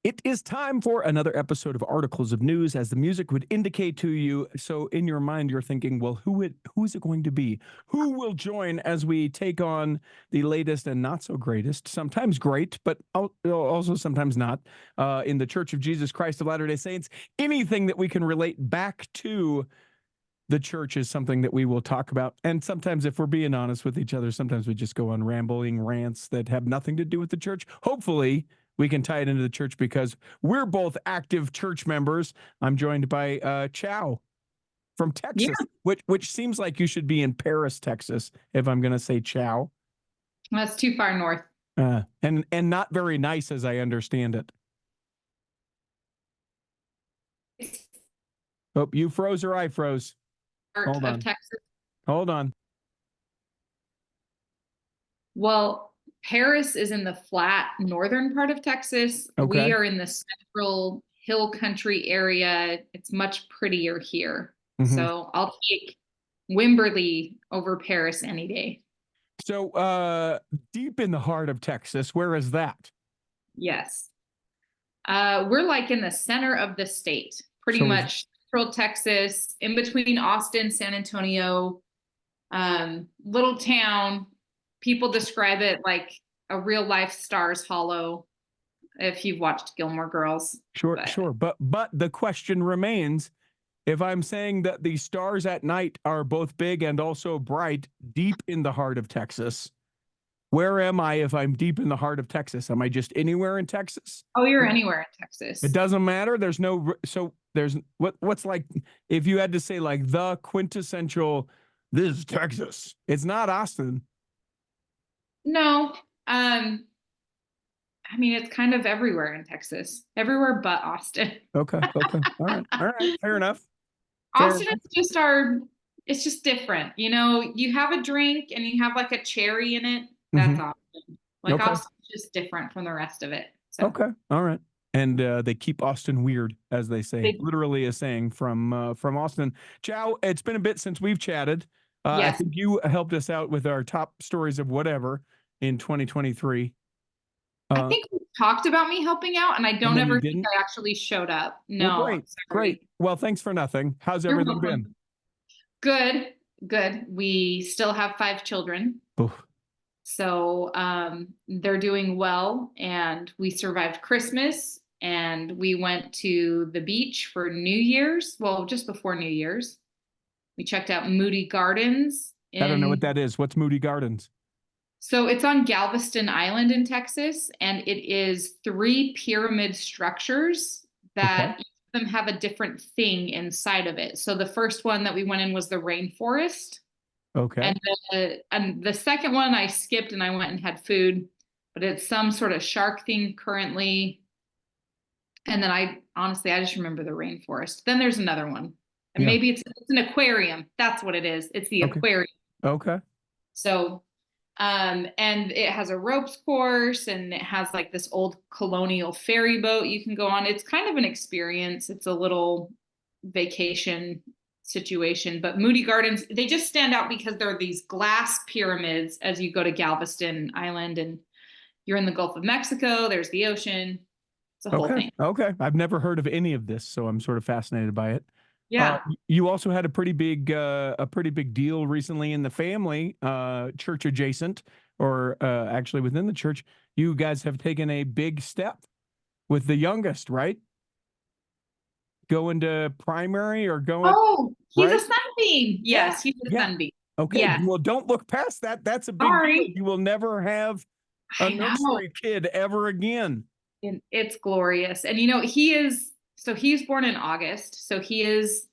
It is time for another episode of Articles of News, as the music would indicate to you. So in your mind, you're thinking, well, who is it going to be? Who will join as we take on the latest and not so greatest, sometimes great, but also sometimes not, in the Church of Jesus Christ of Latter-day Saints? Anything that we can relate back to the church is something that we will talk about. And sometimes, if we're being honest with each other, sometimes we just go on rambling rants that have nothing to do with the church. Hopefully, we can tie it into the church because we're both active church members. I'm joined by Chow from Texas, which seems like you should be in Paris, Texas, if I'm going to say Chow. That's too far north. And not very nice, as I understand it. Oh, you froze or I froze? Hold on. Texas. Hold on. Well, Paris is in the flat northern part of Texas. Okay. We are in the central hill country area. It's much prettier here. Mm-hmm. So I'll take Wimberley over Paris any day. So deep in the heart of Texas, where is that? Yes. We're like in the center of the state, pretty much central Texas, in between Austin, San Antonio, little town. People describe it like a real life Stars Hollow, if you've watched Gilmore Girls. Sure. But the question remains, if I'm saying that the stars at night are both big and also bright deep in the heart of Texas, where am I if I'm deep in the heart of Texas? Am I just anywhere in Texas? Oh, you're anywhere in Texas. It doesn't matter. There's what's like, if you had to say like the quintessential, this is Texas. It's not Austin. No. I mean, it's kind of everywhere in Texas, everywhere but Austin. Okay. All right. Fair enough. Austin is it's just different. You know, you have a drink and you have like a cherry in it. That's Austin. Like Austin's just different from the rest of it. So. Okay. All right. And they keep Austin weird, as they say. Literally a saying from Austin. Chow, it's been a bit since we've chatted. Yes. I think you helped us out with our top stories of whatever in 2023. I think we talked about me helping out, and I don't ever think I actually showed up. No. Well, great. Well, thanks for nothing. How's everything been? Good. We still have 5 children. Oof. So they're doing well, and we survived Christmas, and we went to the beach for New Year's. Well, just before New Year's. We checked out Moody Gardens. I don't know what that is. What's Moody Gardens? So it's on Galveston Island in Texas, and it is 3 pyramid structures that each of them have a different thing inside of it. So the first one that we went in was the rainforest. Okay. And the second one I skipped and I went and had food, but it's some sort of shark thing currently. And then I just remember the rainforest. Then there's another one. And maybe it's an aquarium. That's what it is. It's the aquarium. Okay. So and it has a ropes course, and it has like this old colonial ferry boat you can go on. It's kind of an experience. It's a little vacation situation. But Moody Gardens, they just stand out because there are these glass pyramids as you go to Galveston Island, and you're in the Gulf of Mexico. There's the ocean. It's a whole thing. Okay. I've never heard of any of this, so I'm sort of fascinated by it. Yeah. You also had a pretty big deal recently in the family, church adjacent, or actually within the church. You guys have taken a big step with the youngest, right? Going to primary or going? Oh, he's a sunbeam. Yes, he's a sunbeam. Okay. Yes. Well, don't look past that. That's a big deal. You will never have a nursery kid ever again. And it's glorious. And you know, he's born in August. So he is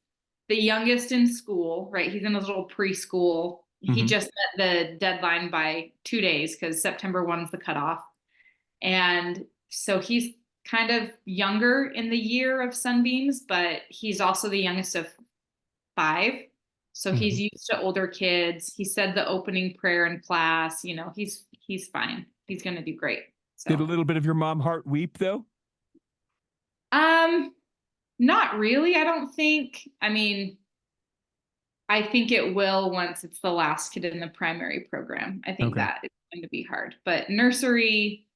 the youngest in school, right? He's in his little preschool. He just met the deadline by 2 days because September 1 is the cutoff. And so he's kind of younger in the year of sunbeams, but he's also the youngest of 5. So he's used to older kids. He said the opening prayer in class. You know, he's fine. He's going to do great. So. Did a little bit of your mom heart weep though? Not really, I don't think. I mean, I think it will once it's the last kid in the primary program. I think that it's going to be hard. But nursery,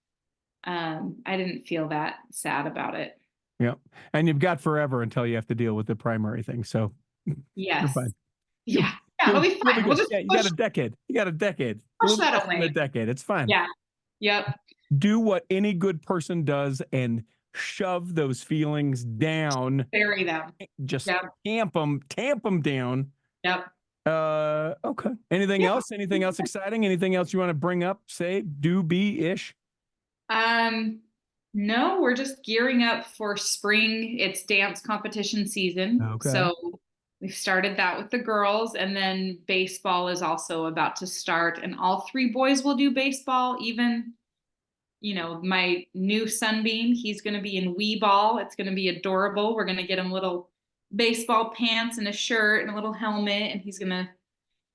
I didn't feel that sad about it. Yeah. And you've got forever until you have to deal with the primary thing. So you're Yes. fine. You'll Yeah. Yeah, it'll be you'll be fine. We'll good. just Yeah, you got a decade. You got a decade. A push little less that than a away. decade. It's fine. Yeah. Yep. Do what any good person does and shove those feelings down. Bury them. Just Yep. tamp them down. Yep. Okay. Anything Yeah. else? Anything else exciting? Anything else you want to bring up? Say, do, be ish. Um, no, we're just gearing up for spring. It's dance competition season. Okay. So we've started that with the girls, and then baseball is also about to start. And all three boys will do baseball. Even, my new sunbeam, he's going to be in wee ball. It's going to be adorable. We're going to get him little baseball pants and a shirt and a little helmet, and he's going to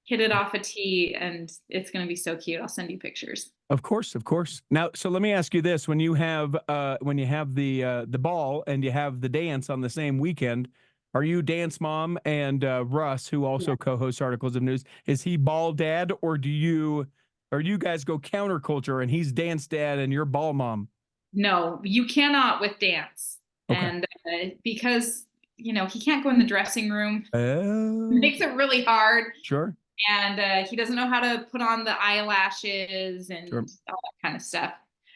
hit it off a tee, and it's going to be so cute. I'll send you pictures. Of course, of course. Now, so let me ask you this: when you have the ball and you have the dance on the same weekend, are you dance mom and Russ, who also co-hosts Articles of News, is he ball dad, or you guys go counterculture and he's dance dad and you're ball mom? No, you cannot with dance. Okay. And because, he can't go in the dressing room, it Oh, makes it really hard. sure. And he doesn't know how to put on the eyelashes and Sure. all that kind of stuff.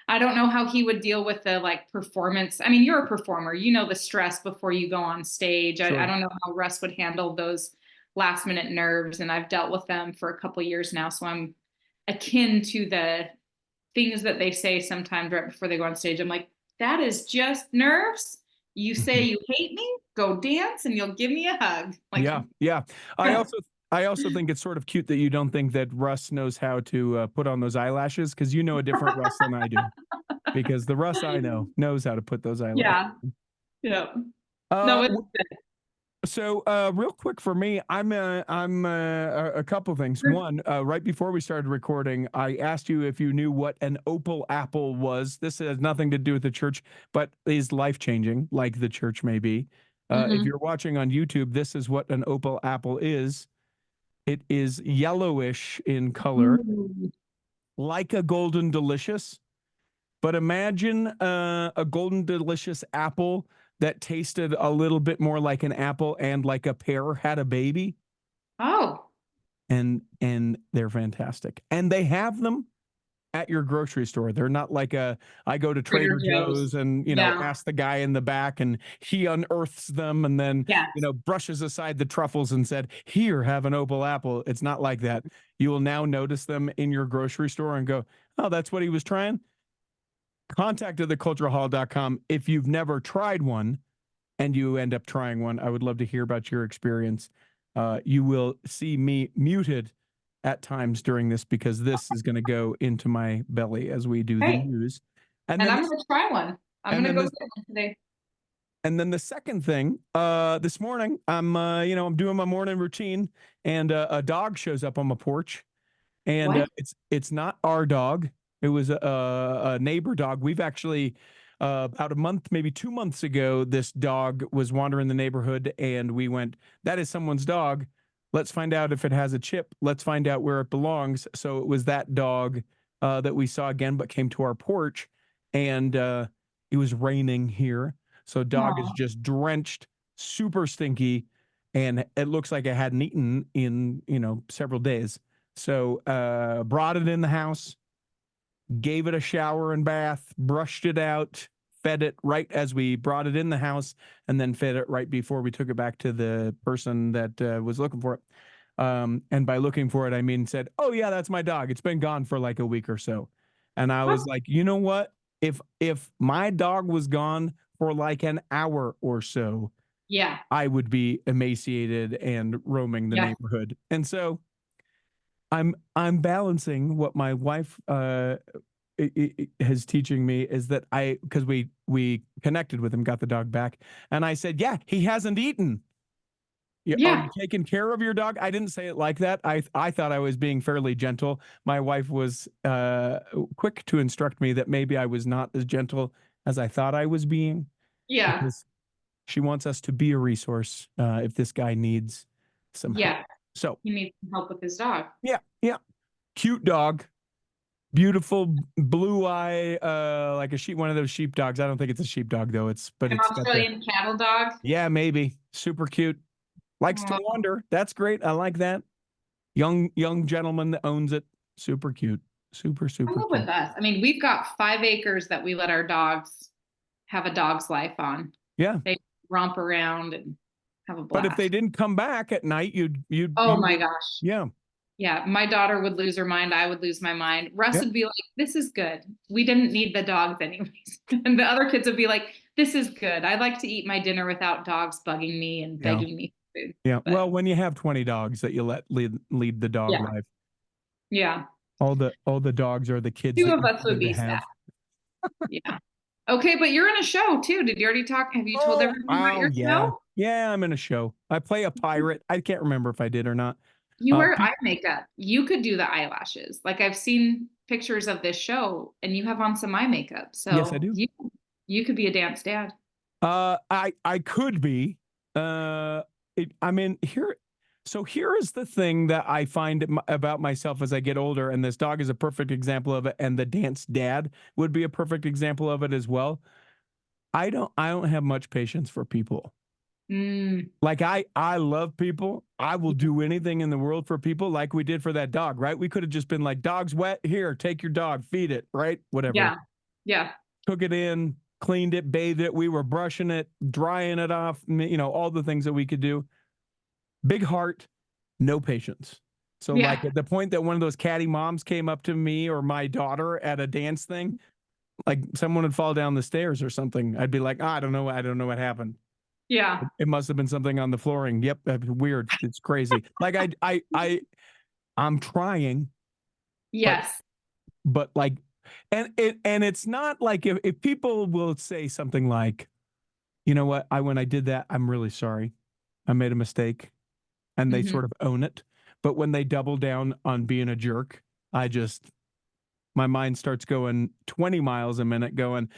I don't know how he would deal with the performance. I mean, you're a performer, the stress before you go on stage. Sure. I don't know how Russ would handle those last minute nerves. And I've dealt with them for a couple years now. So I'm akin to the things that they say sometimes right before they go on stage. I'm like, that is just nerves. You say you hate me, go dance and you'll give me a hug. Yeah, yeah. I also think it's sort of cute that you don't think that Russ knows how to put on those eyelashes, because you know a different Russ than I do. Because the Russ I know knows how to put those eyelashes. Yeah. Yeah. Uh, No, it's good. So, real quick for me, I'm a couple things. One, right before we started recording, I asked you if you knew what an opal apple was. This has nothing to do with the church, but is life changing, like the church may be. If you're watching on YouTube, this is what an opal apple is. It is yellowish in color, Ooh. like a golden delicious. But imagine a golden delicious apple that tasted a little bit more like an apple and like a pear had a baby. Oh. And they're fantastic. And they have them at your grocery store. They're not like I go to Trader Joe's and Yeah. ask the guy in the back and he unearths them and then Yes. brushes aside the truffles and said, "Here, have an opal apple." It's not like that. You will now notice them in your grocery store and go, "Oh, that's what he was trying." Contact theculturalhall.com if you've never tried one and you end up trying one. I would love to hear about your experience. You will see me muted at times during this because this is going to go into my belly as we do the Hey, news. And and then I'm going to try one. I'm going to go get one today. And then the second thing, this morning, I'm doing my morning routine, and a dog shows up on my porch, and What? it's not our dog. It was a neighbor dog. We've actually about a month, maybe 2 months ago, this dog was wandering the neighborhood, and we went, "That is someone's dog. Let's find out if it has a chip. Let's find out where it belongs." So it was that dog that we saw again, but came to our porch, and it was raining here, so dog is Aw. just drenched, super stinky, and it looks like it hadn't eaten in several days. So brought it in the house, gave it a shower and bath, brushed it out, fed it right as we brought it in the house, and then fed it right before we took it back to the person that was looking for it. And by looking for it, I mean said, "Oh yeah, that's my dog. It's been gone for like a week or so." And I was like, you know what? If my dog was gone for like an hour or so, Yeah. I would be emaciated and roaming the neighborhood. And so I'm balancing what my wife is teaching me is that because we connected with him, got the dog back, and I said, "Yeah, he hasn't eaten. Are you taking care of your dog?" I didn't say it like that. I thought I was being fairly gentle. My wife was quick to instruct me that maybe I was not as gentle as I thought I was being. Yeah. Because she wants us to be a resource if this guy needs some help. Yeah. So He needs some help with his dog. yeah, cute dog, beautiful blue eye, like one of those sheepdogs. I don't think it's a sheepdog though. But An it's got the, Australian cattle dog. yeah, maybe super cute. Likes to Oh, wander. That's great. I like that. Young gentleman that owns it. Super cute. Super, I super live cute. with us. I mean, we've got 5 acres that we let our dogs have a dog's life on. Yeah. They romp around and have a But if they blast. didn't come back at night, Oh my gosh. yeah. Yeah, my daughter would lose her mind. I would lose my mind. Russ Yeah. would be like, "This is good. We didn't need the dogs anyways." And the other kids would be like, "This is good. I like to eat my dinner without dogs bugging me and Yeah. begging me for food." Yeah. But Well, when you have 20 dogs that you let lead the dog yeah, life, yeah. all the dogs are the kids Two that of you us would wanted to be sad. have. Yeah. Okay, but you're in a show too. Did you already talk? Have you told Oh, everyone about wow, your yeah. show? Yeah, I'm in a show. I play a pirate. I can't remember if I did or not. You wear Pe eye makeup. You could do the eyelashes. Like I've seen pictures of this show and you have on some eye makeup. Yes, I So do. you could be a dance dad. I could be. I mean, here is the thing that I find about myself as I get older, and this dog is a perfect example of it, and the dance dad would be a perfect example of it as well. I don't have much patience for people. Mm, Like I love people. I will do anything in the world for people, like we did for that dog, right? We could have just been like, dog's wet, here, take your dog, feed it, right? Whatever. yeah. Yeah. Took it in, cleaned it, bathed it. We were brushing it, drying it off, all the things that we could do. Big heart, no patience. So Yeah. like at the point that one of those catty moms came up to me or my daughter at a dance thing, like someone would fall down the stairs or something, I'd be like, I don't know what happened. Yeah. It must have been something on the flooring. Yep, weird. It's crazy. Like I'm trying, but Yes. like, and it's not like if people will say something like, you know what, when I did that, I'm really sorry, I made a mistake, and they Hmm. sort of own it. But when they double down on being a jerk, my mind starts going 20 miles a minute, going,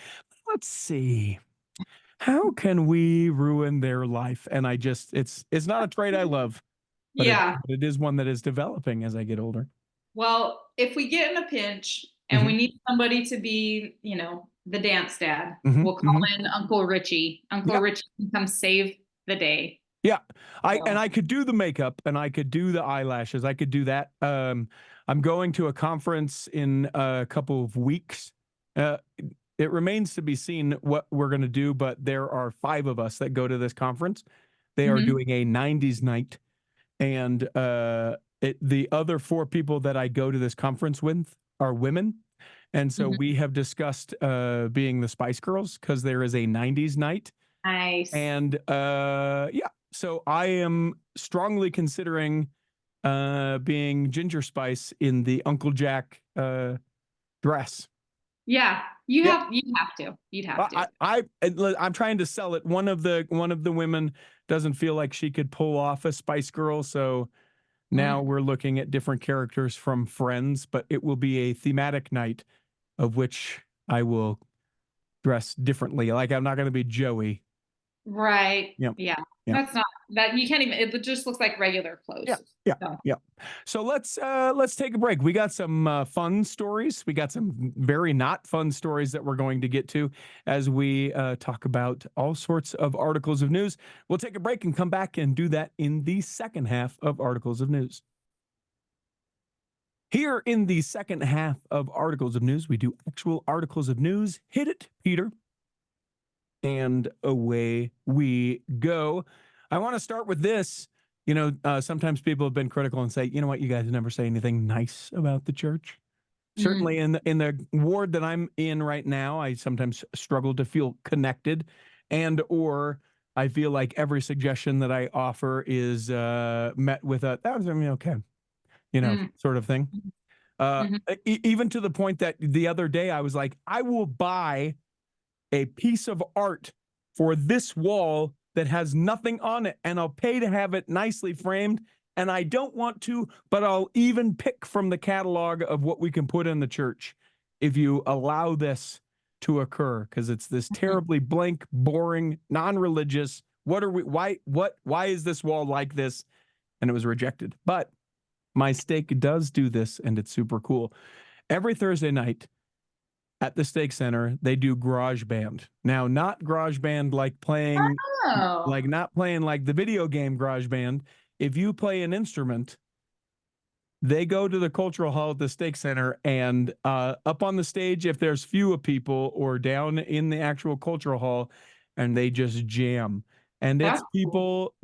let's see, how can we ruin their life? And it's not a trait I love, but Yeah. it is one that is developing as I get older. Well, if we get in a pinch and Mm-hmm. we need somebody to be, the dance dad, Mm-hmm. we'll call Mm-hmm. in Uncle Richie. Uncle Yeah. Richie can come save the day. Yeah. So, I could do the makeup and I could do the eyelashes. I could do that. I'm going to a conference in a couple of weeks. It remains to be seen what we're going to do, but there are 5 of us that go to this conference. They are mhm, doing a 90s night, and the other 4 people that I go to this conference with are women. And so mhm. we have discussed being the Spice Girls because there is a 90s night. Nice. And yeah, so I am strongly considering being Ginger Spice in the Uncle Jack dress. Yeah, Yeah, you have to. You'd have to. I'm trying to sell it. One of the women doesn't feel like she could pull off a Spice Girl, so now Mm, we're looking at different characters from Friends, but it will be a thematic night of which I will dress differently. Like I'm not going to be Joey. right. Yep. Yeah. Yep. That's not that you can't even it just looks like regular Yeah, clothes. yeah, So, yeah. So let's take a break. We got some fun stories. We got some very not fun stories that we're going to get to as we talk about all sorts of articles of news. We'll take a break and come back and do that in the second half of articles of news. Here in the second half of articles of news, we do actual articles of news. Hit it, Peter. And away we go. I want to start with this. Sometimes people have been critical and say, you know what, you guys never say anything nice about the church. mm, Certainly in the ward that I'm in right now, I sometimes struggle to feel connected, and or I feel like every suggestion that I offer is met with a that was okay, mm, sort of thing. mhm. Even to the point that the other day I was like, I will buy a piece of art for this wall that has nothing on it, and I'll pay to have it nicely framed. And I don't want to, but I'll even pick from the catalog of what we can put in the church if you allow this to occur, because it's this terribly blank, boring, non-religious. Why is this wall like this? And it was rejected. But my stake does do this, and it's super cool. Every Thursday night at the Stake Center, they do garage band. Now, not garage band like playing, Oh, not playing like the video game garage band. If you play an instrument, they go to the cultural hall at the Stake Center, and up on the stage, if there's fewer people, or down in the actual cultural hall, and they just jam. And it's that's cool. people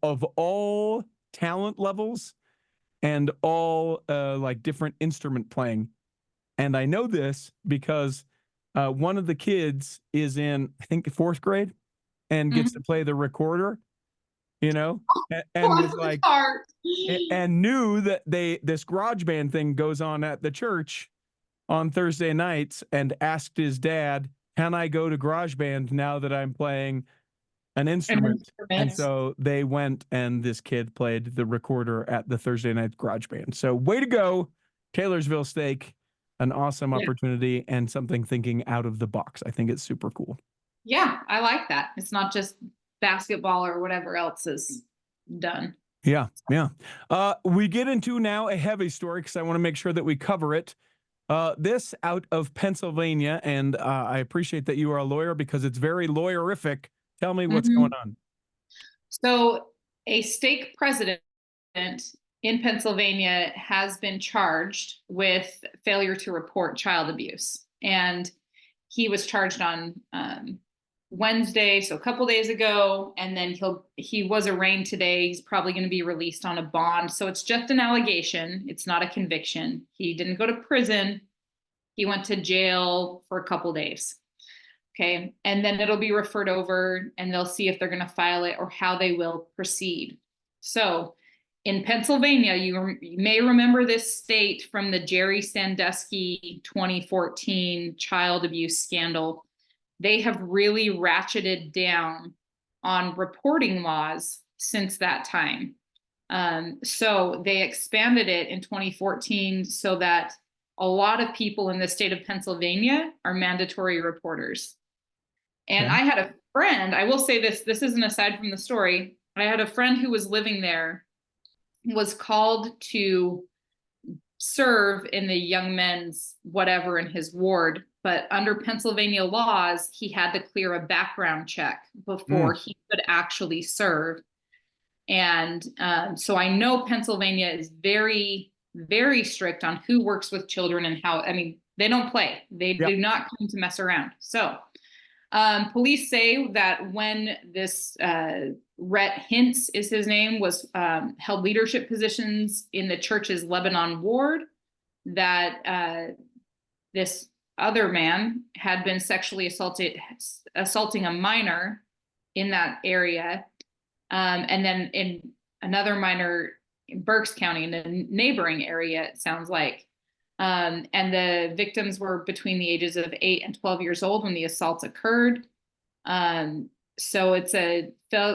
of all talent levels and all like different instrument playing. And I know this because one of the kids is in, I think, fourth grade, and gets to Mhm. play the recorder, and Bless was his like, heart. and knew that this garage band thing goes on at the church on Thursday nights, and asked his dad, can I go to garage band now that I'm playing an An instrument? And instrument. so they went, and this kid played the recorder at the Thursday night garage band. So way to go, Taylorsville Steak. An awesome Yeah. opportunity, and something thinking out of the box. I think it's super cool. Yeah, I like that. It's not just basketball or whatever else is done. Yeah, yeah. We get into now a heavy story because I want to make sure that we cover it. This out of Pennsylvania, and I appreciate that you are a lawyer because it's very lawyerific. Tell me what's going Mhm. on. So, a stake president in Pennsylvania has been charged with failure to report child abuse. And he was charged on Wednesday, so a couple days ago, and then he was arraigned today. He's probably going to be released on a bond. So it's just an allegation. It's not a conviction. He didn't go to prison. He went to jail for a couple days. Okay. And then it'll be referred over, and they'll see if they're going to file it or how they will proceed. So in Pennsylvania, you may remember this state from the Jerry Sandusky 2014 child abuse scandal. They have really ratcheted down on reporting laws since that time. So they expanded it in 2014 so that a lot of people in the state of Pennsylvania are mandatory reporters. And Okay. I had a friend, I will say this isn't aside from the story. I had a friend who was living there, was called to serve in the young men's whatever in his ward. But under Pennsylvania laws, he had to clear a background check before he could actually serve. And so I know Pennsylvania is very, very strict on who works with children and how, I mean, they don't play. They Yep. do not come to mess around. So police say that when this Rhett Hintz is his name, was held leadership positions in the church's Lebanon ward, that this other man had been sexually assaulting a minor in that area. And then in another minor in Berks County, in the neighboring area, it sounds like. And the victims were between the ages of 8 and 12 years old when the assaults occurred. So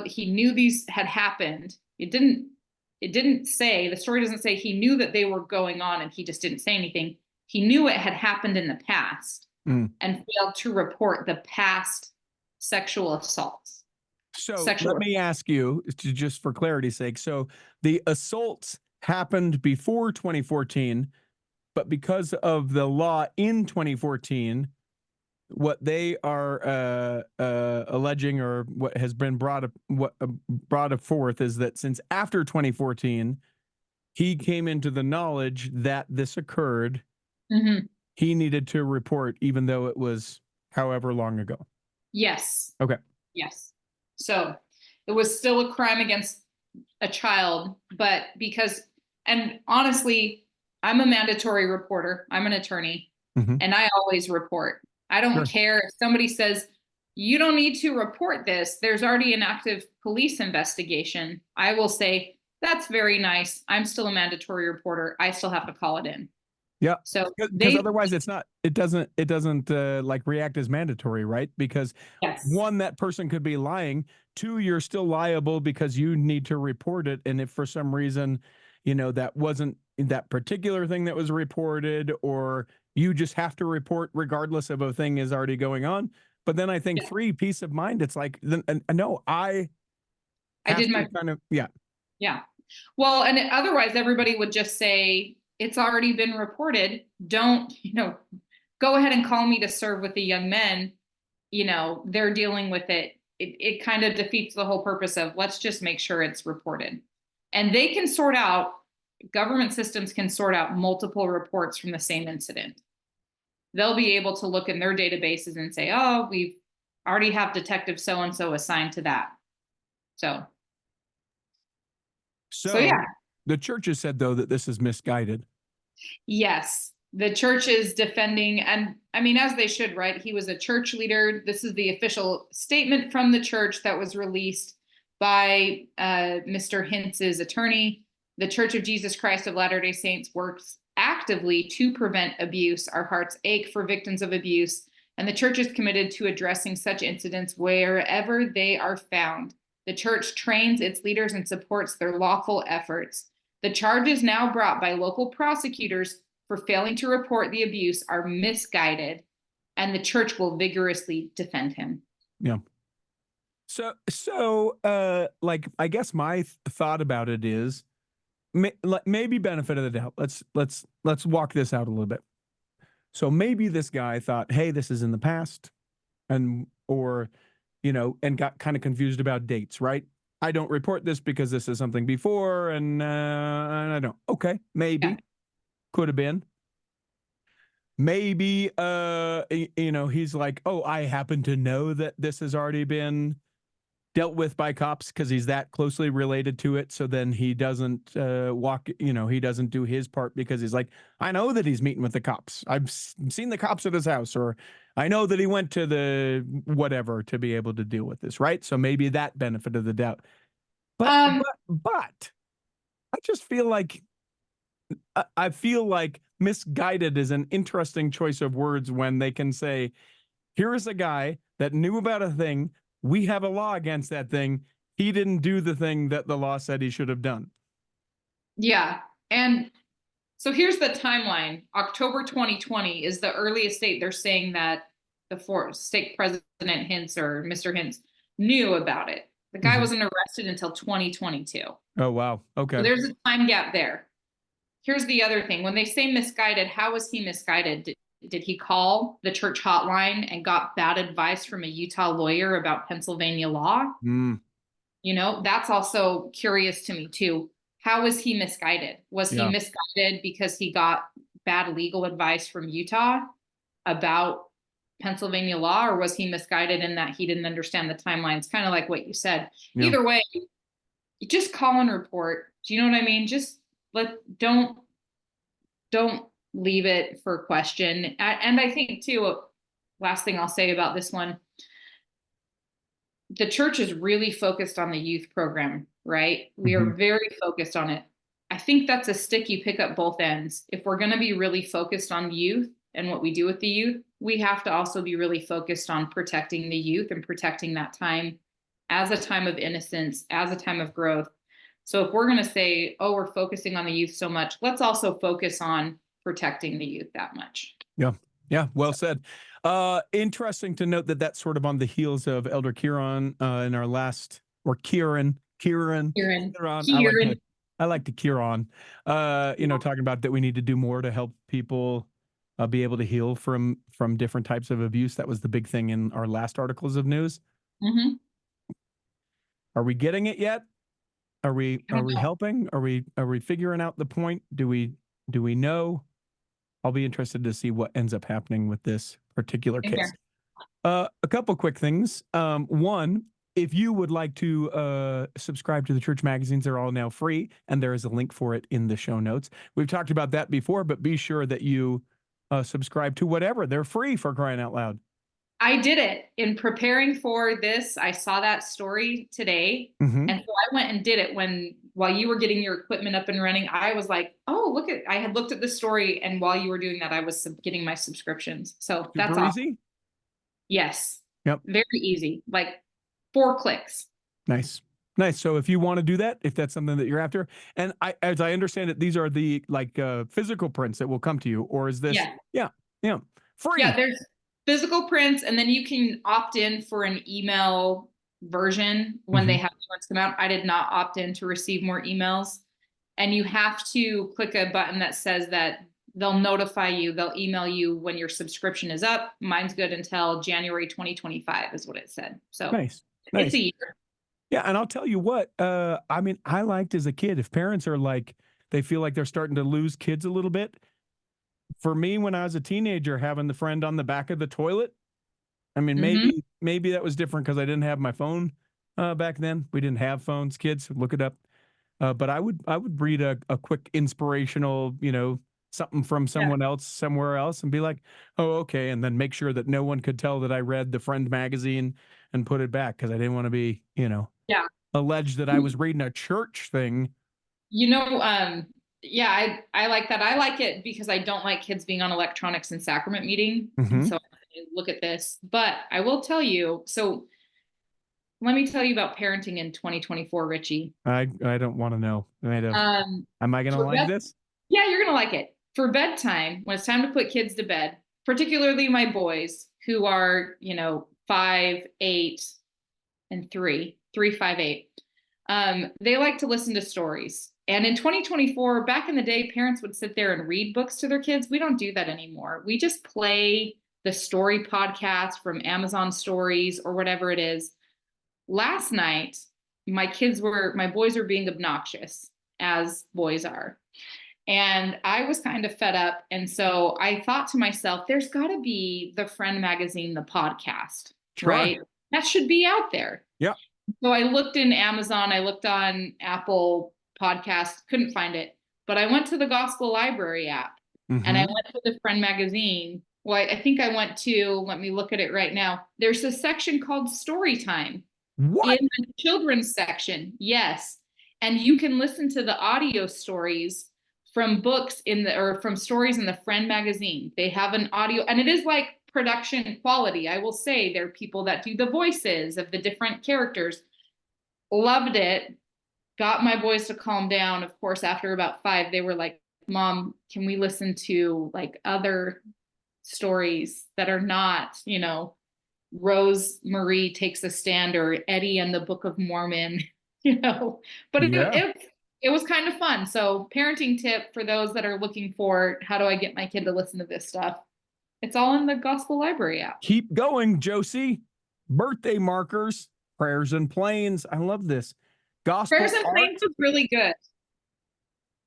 he knew these had happened. It didn't say, the story doesn't say he knew that they were going on and he just didn't say anything. He knew it had happened in the past and failed to report the past sexual assaults. So let me ask you, just for clarity's sake. So the assaults happened before 2014, but because of the law in 2014, what they are alleging, or what has been brought forth, is that since after 2014, he came into the knowledge that this occurred, he needed to report, even though it was however long ago. Yes. Okay. Yes. So it was still a crime against a child, but and honestly, I'm a mandatory reporter. I'm an attorney, and I always report. I don't care if somebody says, you don't need to report this. There's already an active police investigation. I will say, that's very nice. I'm still a mandatory reporter. I still have to call it in. Yeah. So because otherwise it doesn't like react as mandatory, right? Because one, that person could be lying. Two, you're still liable because you need to report it. And if for some reason, that wasn't that particular thing that was reported, or you just have to report regardless of a thing is already going on. But then I think three, peace of mind. It's like, no, I did my kind of, yeah. Yeah. Well, and otherwise everybody would just say, it's already been reported. Don't, go ahead and call me to serve with the young men. They're dealing with it. It kind of defeats the whole purpose of let's just make sure it's reported. And they can sort out, government systems can sort out multiple reports from the same incident. They'll be able to look in their databases and say, oh, we already have detective so-and-so assigned to that. So yeah. The church has said, though, that this is misguided. Yes, the church is defending, and I mean, as they should, right? He was a church leader. This is the official statement from the church that was released by Mr. Hintz's attorney. The Church of Jesus Christ of Latter-day Saints works actively to prevent abuse. Our hearts ache for victims of abuse, and the church is committed to addressing such incidents wherever they are found. The church trains its leaders and supports their lawful efforts. The charges now brought by local prosecutors for failing to report the abuse are misguided, and the church will vigorously defend him. Yeah. So, I guess my thought about it is maybe benefit of the doubt. Let's walk this out a little bit. So maybe this guy thought, hey, this is in the past, and got kind of confused about dates, right? I don't report this because this is something before, and I don't. Okay, maybe. Could have been. Maybe, he's like, oh, I happen to know that this has already been dealt with by cops because he's that closely related to it. So then he doesn't he doesn't do his part because he's like, I know that he's meeting with the cops. I've seen the cops at his house, or I know that he went to the whatever to be able to deal with this, right? So maybe that benefit of the doubt. But I just feel like misguided is an interesting choice of words when they can say, here is a guy that knew about a thing. We have a law against that thing. He didn't do the thing that the law said he should have done. Yeah. And so here's the timeline. October 2020 is the earliest date they're saying that the state president Hintz or Mr. Hintz knew about it. The guy wasn't arrested until 2022. Oh, wow. Okay. So there's a time gap there. Here's the other thing. When they say misguided, how was he misguided? Did he call the church hotline and got bad advice from a Utah lawyer about Pennsylvania law? That's also curious to me too. How was he misguided? Was he misguided because he got bad legal advice from Utah about Pennsylvania law, or was he misguided in that he didn't understand the timelines? Kind of like what you said. Yeah. Either way, just call and report. Do you know what I mean? Just don't leave it for question. And I think too, last thing I'll say about this one, the church is really focused on the youth program, right? We are very focused on it. I think that's a stick you pick up both ends. If we're going to be really focused on youth and what we do with the youth, we have to also be really focused on protecting the youth and protecting that time as a time of innocence, as a time of growth. So if we're going to say, oh, we're focusing on the youth so much, let's also focus on protecting the youth that much. Yeah. Yeah. Well said. Interesting to note that that's sort of on the heels of Elder Kieran in our last, or Kieran. I like to Kieran, talking about that we need to do more to help people be able to heal from different types of abuse. That was the big thing in our last articles of news. Are we getting it yet? Are we helping? Are we figuring out the point? Do we know? I'll be interested to see what ends up happening with this particular case. A couple quick things. One, if you would like to subscribe to the church magazines, they're all now free, and there is a link for it in the show notes. We've talked about that before, but be sure that you subscribe to whatever. They're free, for crying out loud. I did it. In preparing for this, I saw that story today. And so I went and did it while you were getting your equipment up and running. I was like, oh, I had looked at the story, and while you were doing that, I was getting my subscriptions. So that's awesome. Easy? Yes. Yep. Very easy. Like 4 clicks. Nice. So if you want to do that, if that's something that you're after, and as I understand it, these are the physical prints that will come to you, or is this? Yeah. Free. Yeah, there's physical prints, and then you can opt in for an email version when they have cards come out. I did not opt in to receive more emails. and you have to click a button that says that they'll notify you, they'll email you when your subscription is up. Mine's good until January 2025 is what it said. So Nice. it's Nice. a year. Yeah, and I'll tell you what, I mean, I liked as a kid, if parents are like, they feel like they're starting to lose kids a little bit. For me, when I was a teenager, having the friend on the back of the toilet, I mean, maybe that was different because I didn't have my phone back then. We didn't have phones, kids. Look it up. But I would read a quick inspirational, something from someone else somewhere else and be like, oh, okay. And then make sure that no one could tell that I read the Friend magazine and put it back because I didn't want to be, alleged that I was reading a church thing. I like that. I like it because I don't like kids being on electronics in sacrament meeting. And so I look at this, but I will tell you, so let me tell you about parenting in 2024, Richie. I don't want to know. Am I going to like this? Yeah, you're going to like it. For bedtime, when it's time to put kids to bed, particularly my boys who are, 5, 8, and 3, 3, 5, 8, they like to listen to stories. And in 2024, back in the day, parents would sit there and read books to their kids. We don't do that anymore. We just play the story podcast from Amazon Stories or whatever it is. Last night, my boys were being obnoxious, as boys are. And I was kind of fed up. And so I thought to myself, there's got to be the Friend magazine, the podcast, right? That should be out there. Yeah. So I looked in Amazon, I looked on Apple Podcasts, couldn't find it. But I went to the Gospel Library app and I went to the Friend magazine. Well, I think I went to, let me look at it right now. There's a section called Story Time. What? In the children's section. Yes. And you can listen to the audio stories from books or from stories in the Friend magazine. They have an audio, and it is like production quality. I will say there are people that do the voices of the different characters. Loved it. Got my boys to calm down. Of course, after about 5, they were like, Mom, can we listen to like other stories that are not, Rose Marie Takes a Stand or Eddie and the Book of Mormon, but it was kind of fun. So parenting tip for those that are looking for, how do I get my kid to listen to this stuff? It's all in the Gospel Library app. Keep going, Josie. Birthday markers, prayers and planes. I love this. Gospel Prayers and planes is really good.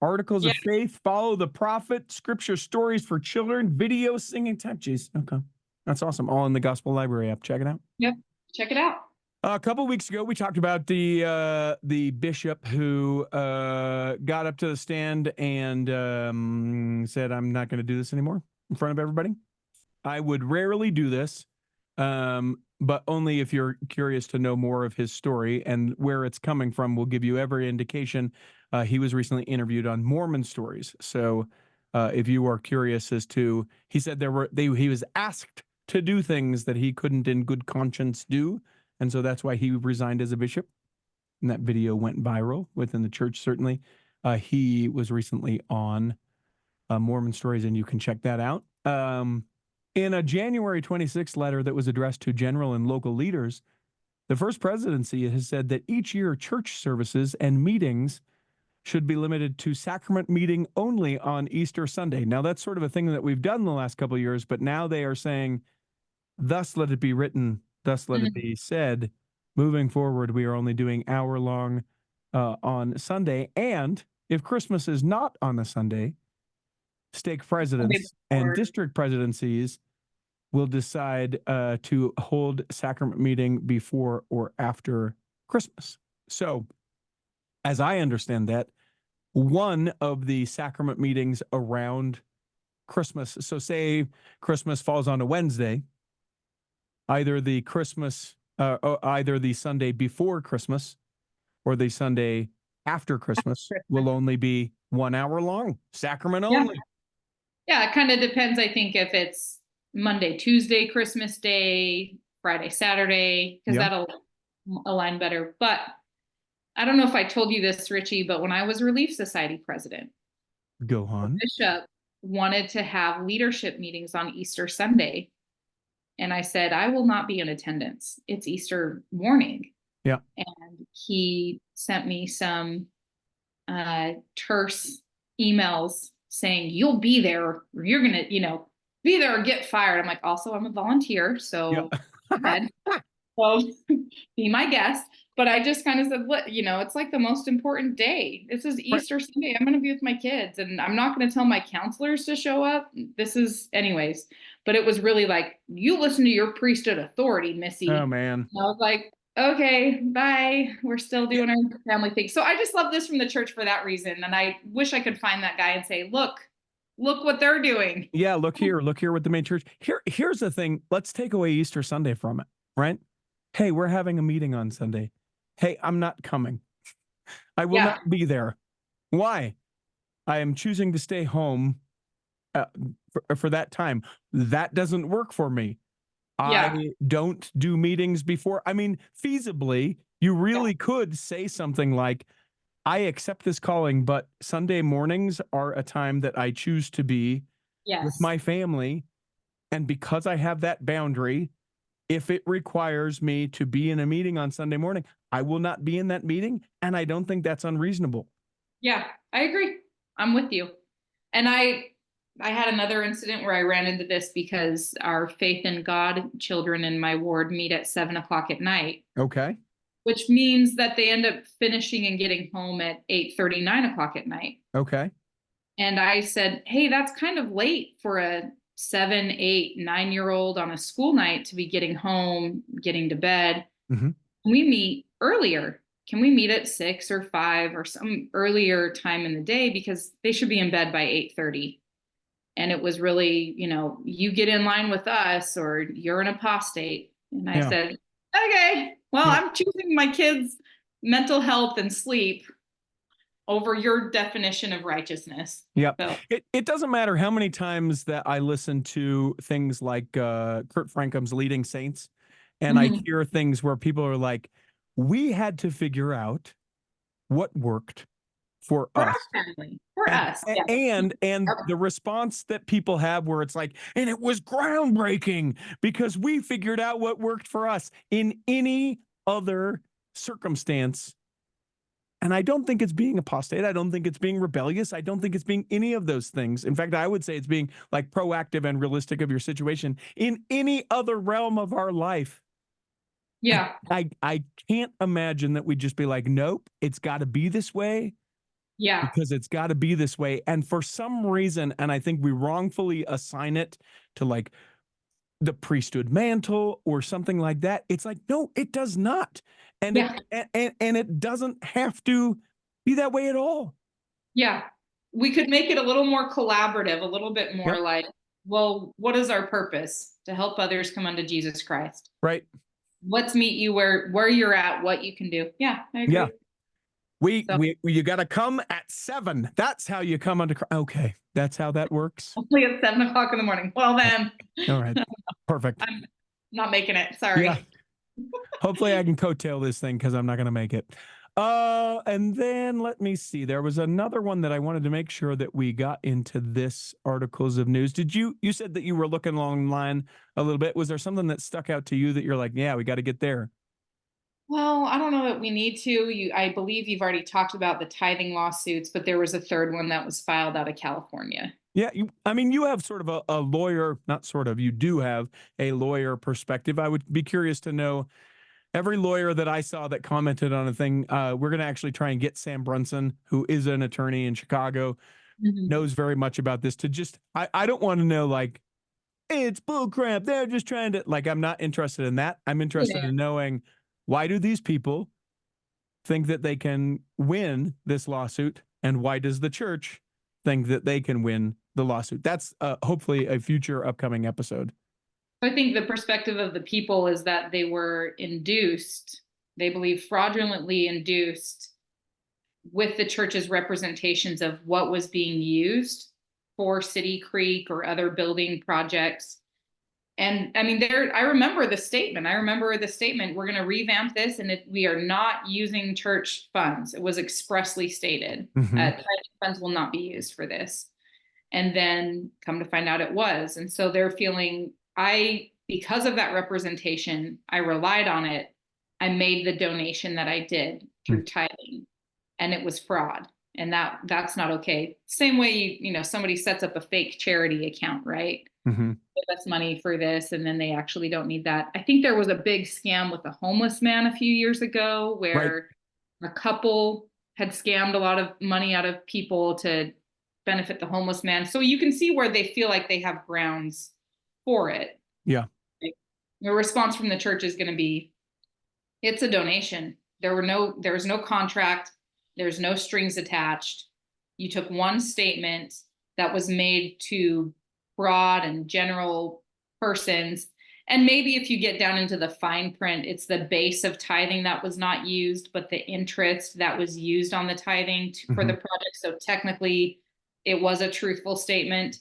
Articles of faith, follow the prophet, scripture stories for children, video singing time. Jeez. Okay. That's awesome. All in the Gospel Library app. Check it out. Yep. Check it out. A couple of weeks ago, we talked about the bishop who got up to the stand and said, I'm not going to do this anymore in front of everybody. I would rarely do this, but only if you're curious to know more of his story and where it's coming from. We'll give you every indication. He was recently interviewed on Mormon Stories. So if you are curious as to, he said he was asked to do things that he couldn't in good conscience do. And so that's why he resigned as a bishop. And that video went viral within the church, certainly. He was recently on Mormon Stories, and you can check that out. In a January 26th letter that was addressed to general and local leaders, the First Presidency has said that each year church services and meetings should be limited to sacrament meeting only on Easter Sunday. Now, that's sort of a thing that we've done the last couple of years, but now they are saying, thus let it be written, thus let it be said. Moving forward, we are only doing hour-long on Sunday. And if Christmas is not on a Sunday, stake presidents and district presidencies will decide to hold sacrament meeting before or after Christmas. So, as I understand that, one of the sacrament meetings around Christmas, so say Christmas falls on a Wednesday, either the Sunday before Christmas or the Sunday after Christmas will only be 1 hour long, sacrament only. Yeah, it kind of depends, I think, if it's Monday, Tuesday, Christmas Day, Friday, Saturday, because that'll align better. But I don't know if I told you this, Richie, but when I was Relief Society president, go on. The bishop wanted to have leadership meetings on Easter Sunday. And I said, I will not be in attendance. It's Easter morning. Yeah. And he sent me some terse emails saying you'll be there, or you're gonna, be there or get fired. I'm like, also, I'm a volunteer, Yeah. so go ahead. So be my guest. But I just kind of said, it's like the most important day. This is Right. Easter Sunday. I'm going to be with my kids, and I'm not going to tell my counselors to show up. This is, anyways. But it was really like, you listen to your priesthood authority, Missy. Oh, man. And I was like, okay, bye. We're still Yeah. doing our family thing. So I just love this from the church for that reason. And I wish I could find that guy and say, look what they're doing. Yeah, look here with the main church. Here's the thing. Let's take away Easter Sunday from it, right? Hey, we're having a meeting on Sunday. Hey, I'm not coming. I will Yeah. not be there. Why? I am choosing to stay home for that time. That doesn't work for me. Yeah. I don't do meetings before. I mean, feasibly, you really could say something like, I accept this calling, but Sunday mornings are a time that I choose to be with Yes. my family. And because I have that boundary, if it requires me to be in a meeting on Sunday morning, I will not be in that meeting. And I don't think that's unreasonable. Yeah, I agree. I'm with you. And I had another incident where I ran into this because our faith in God children in my ward meet at 7:00 at night, Okay. which means that they end up finishing and getting home at 8:30, 9:00 at night. Okay. And I said, hey, that's kind of late for a 7, 8, 9-year-old on a school night to be getting home, getting to bed. Mm-hmm. We meet earlier. Can we meet at 6 or 5 or some earlier time in the day? Because they should be in bed by 8:30. And it was really, you get in line with us or you're an apostate. And I Yeah. said, okay, well, Yeah. I'm choosing my kids' mental health and sleep over your definition of righteousness. Yeah. So, It doesn't matter how many times that I listen to things like Kurt Franklum's Leading Saints, and I hear things where people are like, we had to figure out what worked for for us. our family, for And, us. and the response that people have where it's like, and it was groundbreaking because we figured out what worked for us. In any other circumstance, and I don't think it's being apostate. I don't think it's being rebellious. I don't think it's being any of those things. In fact, I would say it's being like proactive and realistic of your situation. In any other realm of our life, Yeah. I can't imagine that we'd just be like, nope, it's got to be this way. Yeah. Because it's got to be this way. And for some reason, and I think we wrongfully assign it to like the priesthood mantle or something like that. It's like, no, it does not. And and it doesn't have to be that way at all. Yeah. We could make it a little more collaborative, a little bit more Yep. like, well, what is our purpose? To help others come unto Jesus Christ. Right. Let's meet you where you're at, what you can do. Yeah, I agree. Yeah. You got to come at 7. That's how you come under. Okay. That's how that works. Hopefully at 7:00 in the morning. Well, then. All right. Perfect. I'm not making it. Sorry. Yeah. Hopefully I can coattail this thing because I'm not going to make it. And then let me see. There was another one that I wanted to make sure that we got into this articles of news. You said that you were looking along the line a little bit. Was there something that stuck out to you that you're like, yeah, we got to get there? Well, I don't know that we need to. I believe you've already talked about the tithing lawsuits, but there was a third one that was filed out of California. Yeah, you have sort of a lawyer, not sort of, you do have a lawyer perspective. I would be curious to know, every lawyer that I saw that commented on a thing, we're going to actually try and get Sam Brunson, who is an attorney in Chicago, knows very much about this, to just, I don't want to know like, hey, it's bull crap. They're just trying to, like, I'm not interested in that. I'm interested in knowing, why do these people think that they can win this lawsuit? And why does the church think that they can win the lawsuit? That's hopefully a future upcoming episode. I think the perspective of the people is that they were induced, they believe fraudulently induced with the church's representations of what was being used for City Creek or other building projects. And I mean, I remember the statement. We're going to revamp this, and we are not using church funds. It was expressly stated. Tithing funds will not be used for this. And then come to find out it was. And so they're feeling, because of that representation, I relied on it. I made the donation that I did through tithing, and it was fraud. and that's not okay. Same way, somebody sets up a fake charity account, right? Mm-hmm. Give us money for this, and then they actually don't need that. I think there was a big scam with a homeless man a few years ago Right. where a couple had scammed a lot of money out of people to benefit the homeless man. So you can see where they feel like they have grounds for it. Yeah. Like, the response from the church is going to be, it's a donation. There was no contract. There's no strings attached. You took one statement that was made to broad and general persons. And maybe if you get down into the fine print, it's the base of tithing that was not used, but the interest that was used on the tithing for the project. So technically, it was a truthful statement.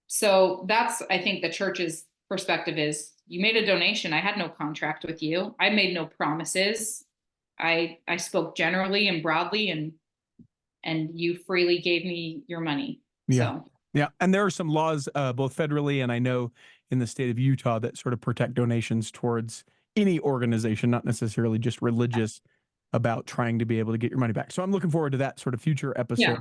So that's, I think, the church's perspective is, you made a donation. I had no contract with you. I made no promises. I spoke generally and broadly, and you freely gave me your money. Yeah. So Yeah. And there are some laws, both federally and I know in the state of Utah, that sort of protect donations towards any organization, not necessarily just religious, about trying to be able to get your money back. So I'm looking forward to that sort of future episode,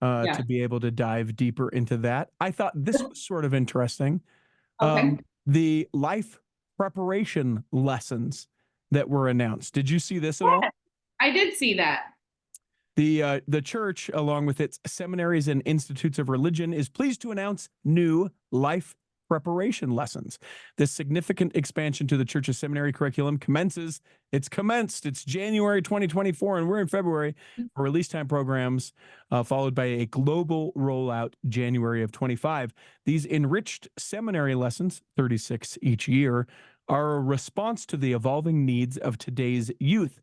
to be able to dive deeper into that. I thought this was sort of interesting. Okay. The life preparation lessons that were announced. Did you see this at all? I did see that. The church, along with its seminaries and institutes of religion, is pleased to announce new life preparation lessons. This significant expansion to the church's seminary curriculum commenced. It's January 2024, and we're in February for release time programs, followed by a global rollout January of 25. These enriched seminary lessons, 36 each year, are a response to the evolving needs of today's youth.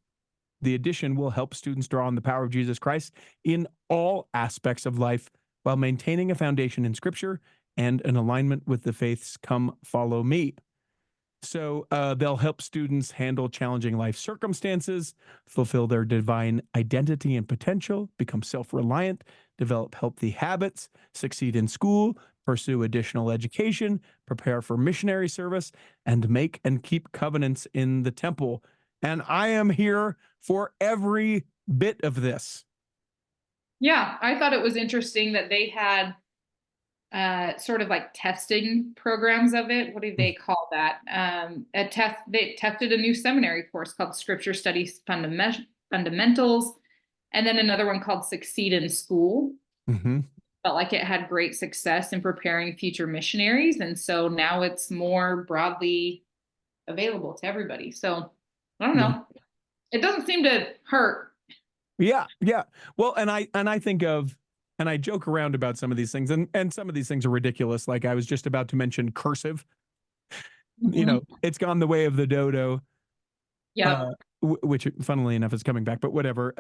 The addition will help students draw on the power of Jesus Christ in all aspects of life while maintaining a foundation in Scripture and an alignment with the faith's "Come Follow Me." So they'll help students handle challenging life circumstances, fulfill their divine identity and potential, become self-reliant, develop healthy habits, succeed in school, pursue additional education, prepare for missionary service, and make and keep covenants in the temple. And I am here for every bit of this. Yeah, I thought it was interesting that they had sort of like testing programs of it. What do they call that? They tested a new seminary course called Scripture Studies Fundamentals, and then another one called Succeed in School. Felt like it had great success in preparing future missionaries, and so now it's more broadly available to everybody. So I don't know. It doesn't seem to hurt. Yeah. Well, and I think of, and I joke around about some of these things, and some of these things are ridiculous. Like I was just about to mention cursive. It's gone the way of the dodo. Yeah. Which, funnily enough, is coming back. But whatever.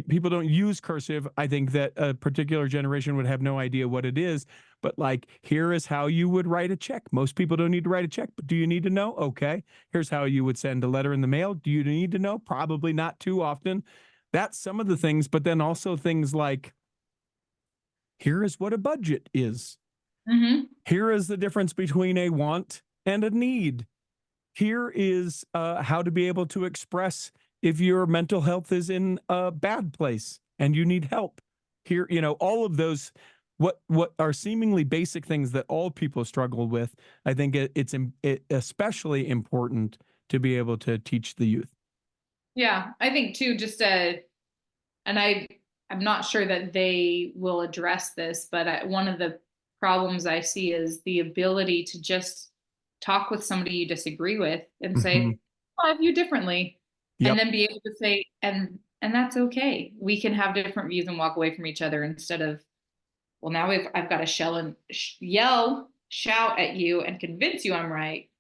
People don't use cursive. I think that a particular generation would have no idea what it is. But like, here is how you would write a check. Most people don't need to write a check, but do you need to know? Okay. Here's how you would send a letter in the mail. Do you need to know? Probably not too often. That's some of the things, but then also things like, here is what a budget is. Here is the difference between a want and a need. Here is how to be able to express if your mental health is in a bad place and you need help. Here, all of those, what are seemingly basic things that all people struggle with. I think it's especially important to be able to teach the youth. Yeah, I think too, and I'm not sure that they will address this, but one of the problems I see is the ability to just talk with somebody you disagree with and say, oh, I view differently. And then be able to say, and that's okay. We can have different views and walk away from each other, instead of, well, now I've got to shout at you and convince you I'm right,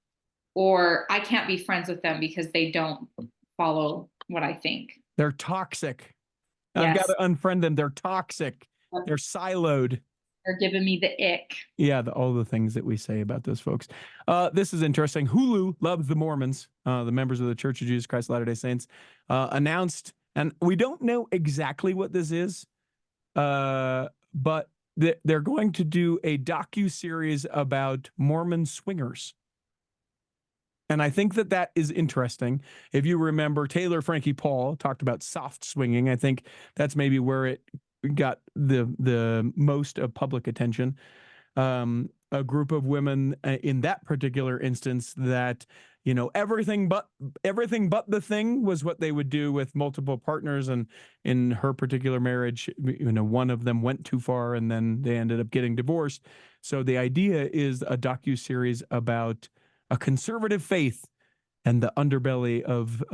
or I can't be friends with them because they don't follow what I think. They're toxic. I've got to unfriend them. They're toxic. They're siloed. They're giving me the ick. Yeah, all the things that we say about those folks. This is interesting. Hulu loves the Mormons, the members of the Church of Jesus Christ of Latter-day Saints, announced, and we don't know exactly what this is, but they're going to do a docu-series about Mormon swingers. And I think that that is interesting. If you remember, Taylor Frankie Paul talked about soft swinging. I think that's maybe where it got the most of public attention. A group of women in that particular instance that, you know, everything but the thing was what they would do with multiple partners. And in her particular marriage, you know, one of them went too far and then they ended up getting divorced. So the idea is a docuseries about a conservative faith and the underbelly of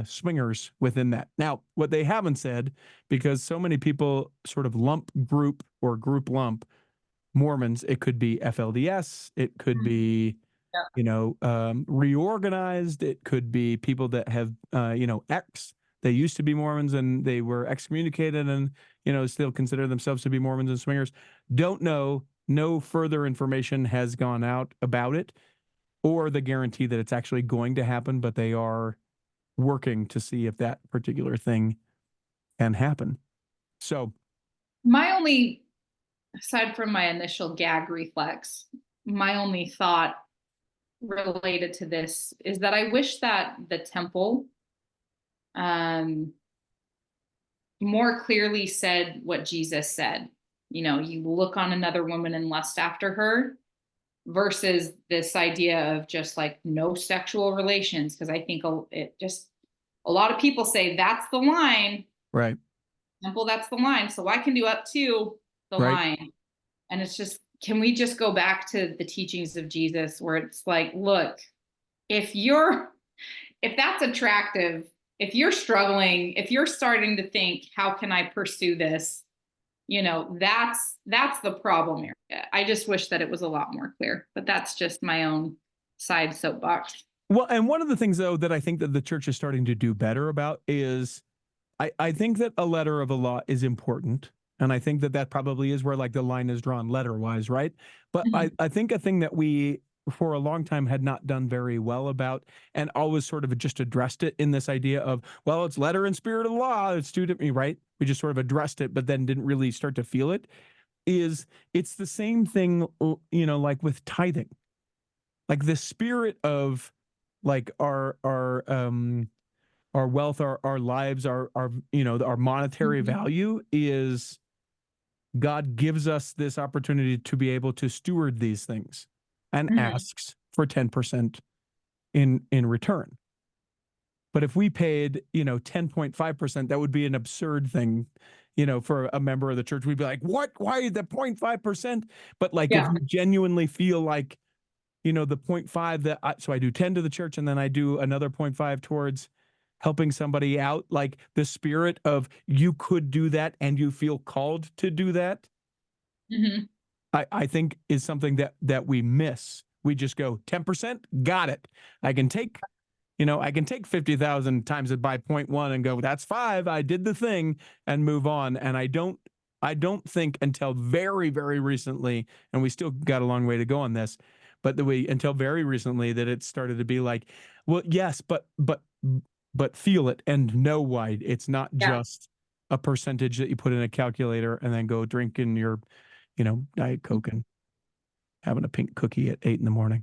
swingers within that. Now, what they haven't said, because so many people sort of group lump Mormons, it could be FLDS, it could be, Yeah. you know, reorganized, it could be people that have, you know, they used to be Mormons and they were excommunicated and, you know, still consider themselves to be Mormons and swingers. Don't know. No further information has gone out about it or the guarantee that it's actually going to happen, but they are working to see if that particular thing can happen. So, My only, aside from my initial gag reflex, my only thought related to this is that I wish that the temple more clearly said what Jesus said. You know, you look on another woman and lust after her, versus this idea of just like no sexual relations. Because I think it just, a lot of people say that's the line. right. Temple, that's the line. So I can do up to the Right. line. And it's just, can we just go back to the teachings of Jesus where it's like, look, if that's attractive, if you're struggling, if you're starting to think, how can I pursue this? You know, that's the problem area. I just wish that it was a lot more clear, but that's just my own side soapbox. Well, and one of the things though that I think that the church is starting to do better about is I think that a letter of the law is important. And I think that that probably is where like the line is drawn letter wise, right? But I think a thing that we for a long time had not done very well about and always sort of just addressed it in this idea of, well, it's letter and spirit of the law. It's two different, right? We just sort of addressed it, but then didn't really start to feel it. It's the same thing, you know, like with tithing, like the spirit of like our wealth, our lives, our you know, our monetary value is God gives us this opportunity to be able to steward these things and asks for 10% in return. But if we paid, you know, 10.5%, that would be an absurd thing, you know, for a member of the church. We'd be like, what? Why the 0.5%? But like, if you genuinely feel like, you know, the 0.5 so I do 10 to the church and then I do another 0.5 towards helping somebody out, like the spirit of you could do that and you feel called to do that, I think is something that we miss. We just go 10%, got it. I can take, you know, I can take 50,000 times it by 0.1 and go, that's 5. I did the thing and move on. And I don't think until very, very recently, and we still got a long way to go on this, but until very recently that it started to be like, well, yes, but feel it and know why it's not just a percentage that you put in a calculator and then go drinking your, you know, Diet Coke and having a pink cookie at 8 a.m.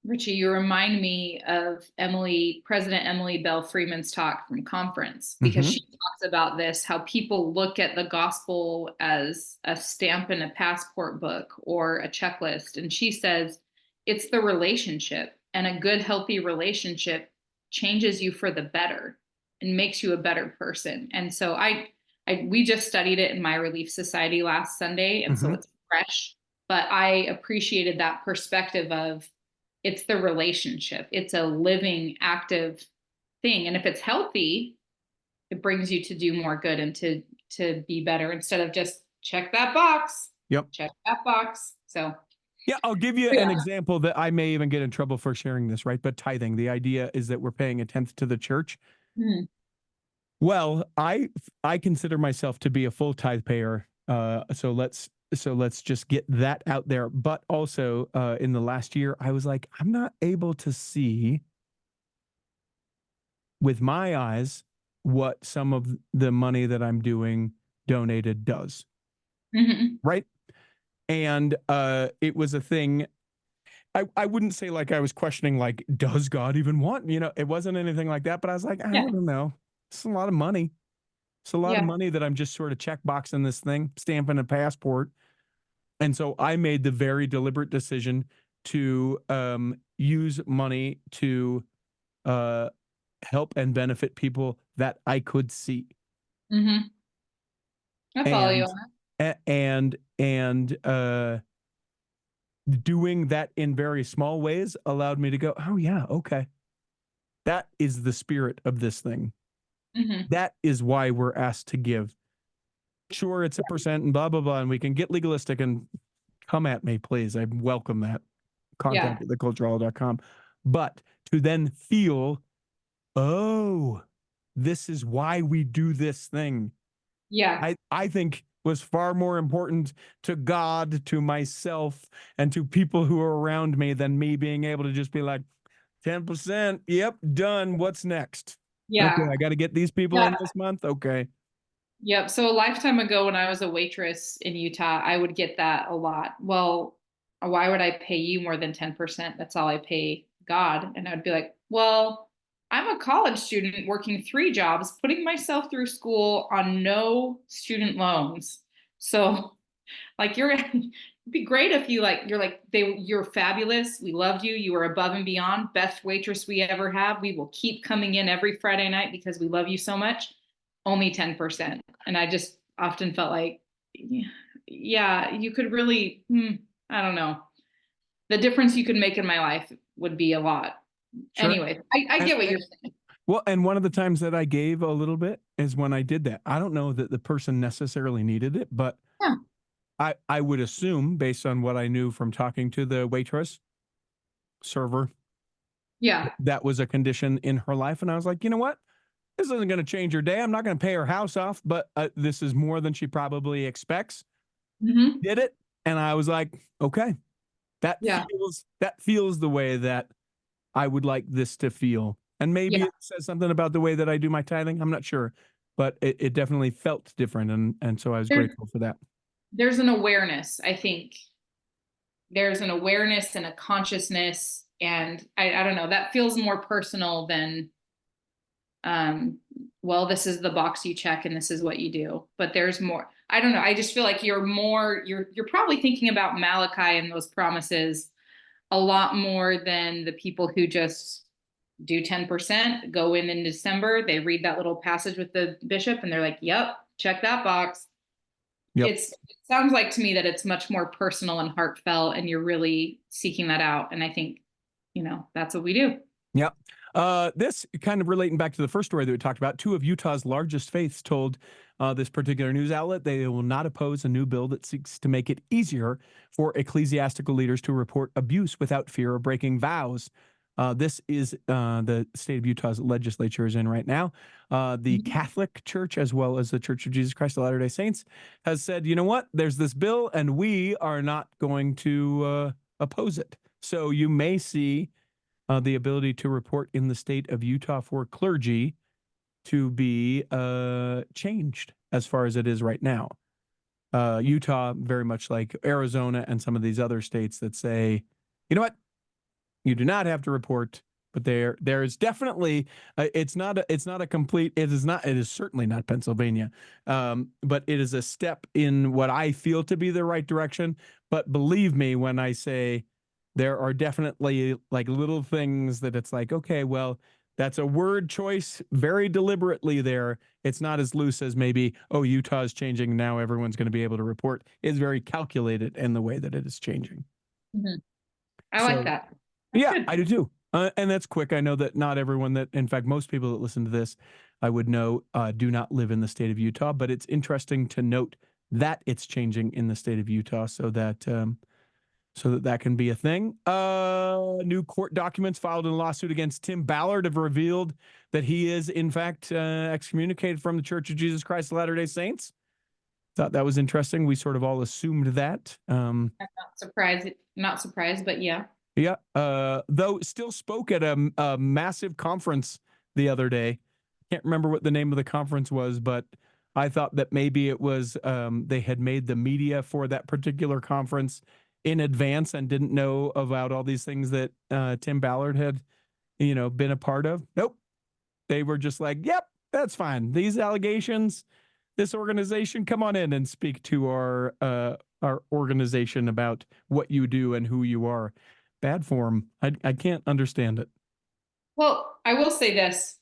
Richie, you remind me of President Emily Bell Freeman's talk from conference, because she talks about this, how people look at the gospel as a stamp in a passport book or a checklist. And she says, it's the relationship, and a good, healthy relationship changes you for the better and makes you a better person. And so we just studied it in my Relief Society last Sunday. And so it's fresh, but I appreciated that perspective of, it's the relationship. It's a living, active thing. And if it's healthy, it brings you to do more good and to be better instead of just check that box. Yep. Check that box. So yeah, I'll give you an example that I may even get in trouble for sharing this, right? But tithing, the idea is that we're paying 1/10 to the church. Well, I consider myself to be a full tithe payer. So let's just get that out there. But also in the last year, I was like, I'm not able to see with my eyes what some of the money that I'm doing donated does. Right. And it was a thing. I wouldn't say like I was questioning like, does God even want, it wasn't anything like that, but I was like, I Yeah. don't know. It's a lot of money. It's a lot of Yeah. money that I'm just sort of checkboxing this thing, stamping a passport. And so I made the very deliberate decision to use money to uh, help and benefit people that I could see. Mhm. I follow you And on that. and doing that in very small ways allowed me to go, oh yeah, okay. That is the spirit of this thing. Mhm. That is why we're asked to give. Sure, it's a percent and blah blah blah, and we can get legalistic and come at me, please. I welcome that. Yeah. Contact at theculturehall.com. But to then feel, oh, this is why we do this thing. Yeah. I think was far more important to God, to myself, and to people who are around me than me being able to just be like, 10%, yep, done. What's next? Okay, Yeah. I got to get these people Yeah. in this month. Okay. Yep. So a lifetime ago, when I was a waitress in Utah, I would get that a lot. Well, why would I pay you more than 10%? That's all I pay God. And I'd be like, well, I'm a college student working 3 jobs, putting myself through school on no student loans. So like it'd be great if you're fabulous. We loved you. You were above and beyond, best waitress we ever have. We will keep coming in every Friday night because we love you so much. Only 10%. And I just often felt like, yeah, you could really, I don't know. The difference you could make in my life would be a lot. Sure. Anyway, I And, get what you're saying. well, and one of the times that I gave a little bit is when I did that. I don't know that the person necessarily needed it, but Yeah. I would assume, based on what I knew from talking to the waitress, server, Yeah. that was a condition in her life. And I was like, you know what? This isn't going to change her day. I'm not going to pay her house off, but this is more than she probably expects. Hmm. Did it. And I was like, okay, Yeah. that feels the way that I would like this to feel. And maybe Yeah. it says something about the way that I do my tithing. I'm not sure, but it definitely felt different. And so I was There, grateful for that. there's an awareness, I think. There's an awareness and a consciousness, and I don't know, that feels more personal than um well, this is the box you check and this is what you do. But there's more. I don't know, I just feel like you're probably thinking about Malachi and those promises a lot more than the people who just do 10%, go in December, they read that little passage with the bishop and they're like, yep, check that box. Yep. It sounds like to me that it's much more personal and heartfelt, and you're really seeking that out. And I think, that's what we do. Yep. This kind of relating back to the first story that we talked about, two of Utah's largest faiths told this particular news outlet they will not oppose a new bill that seeks to make it easier for ecclesiastical leaders to report abuse without fear of breaking vows. This is the state of Utah's legislature is in right now. The Mhm. Catholic Church, as well as the Church of Jesus Christ of Latter-day Saints, has said, you know what? There's this bill, and we are not going to oppose it. So you may see the ability to report in the state of Utah for clergy to be changed as far as it is right now. Utah, very much like Arizona and some of these other states that say, you know what, you do not have to report, but there is definitely it's not a complete it is certainly not Pennsylvania, but it is a step in what I feel to be the right direction. But believe me when I say there are definitely like little things that it's like, okay, well, that's a word choice very deliberately there. It's not as loose as maybe, oh, Utah's changing now, everyone's going to be able to report. It's very calculated in the way that it is changing. Mhm. I like So that. That's yeah, good. I do too. And that's quick. I know that not everyone that, in fact, most people that listen to this, I would know, do not live in the state of Utah. But it's interesting to note that it's changing in the state of Utah, so that can be a thing. New court documents filed in a lawsuit against Tim Ballard have revealed that he is, in fact, excommunicated from the Church of Jesus Christ of Latter-day Saints. Thought that was interesting. We sort of all assumed that. I'm not surprised, but yeah. Yeah. Though still spoke at a massive conference the other day. Can't remember what the name of the conference was, but I thought that maybe it was they had made the media for that particular conference in advance and didn't know about all these things that Tim Ballard had, been a part of. Nope. They were just like, yep, that's fine. These allegations, this organization, come on in and speak to our organization about what you do and who you are. Bad form. I can't understand it. Well, I will say this.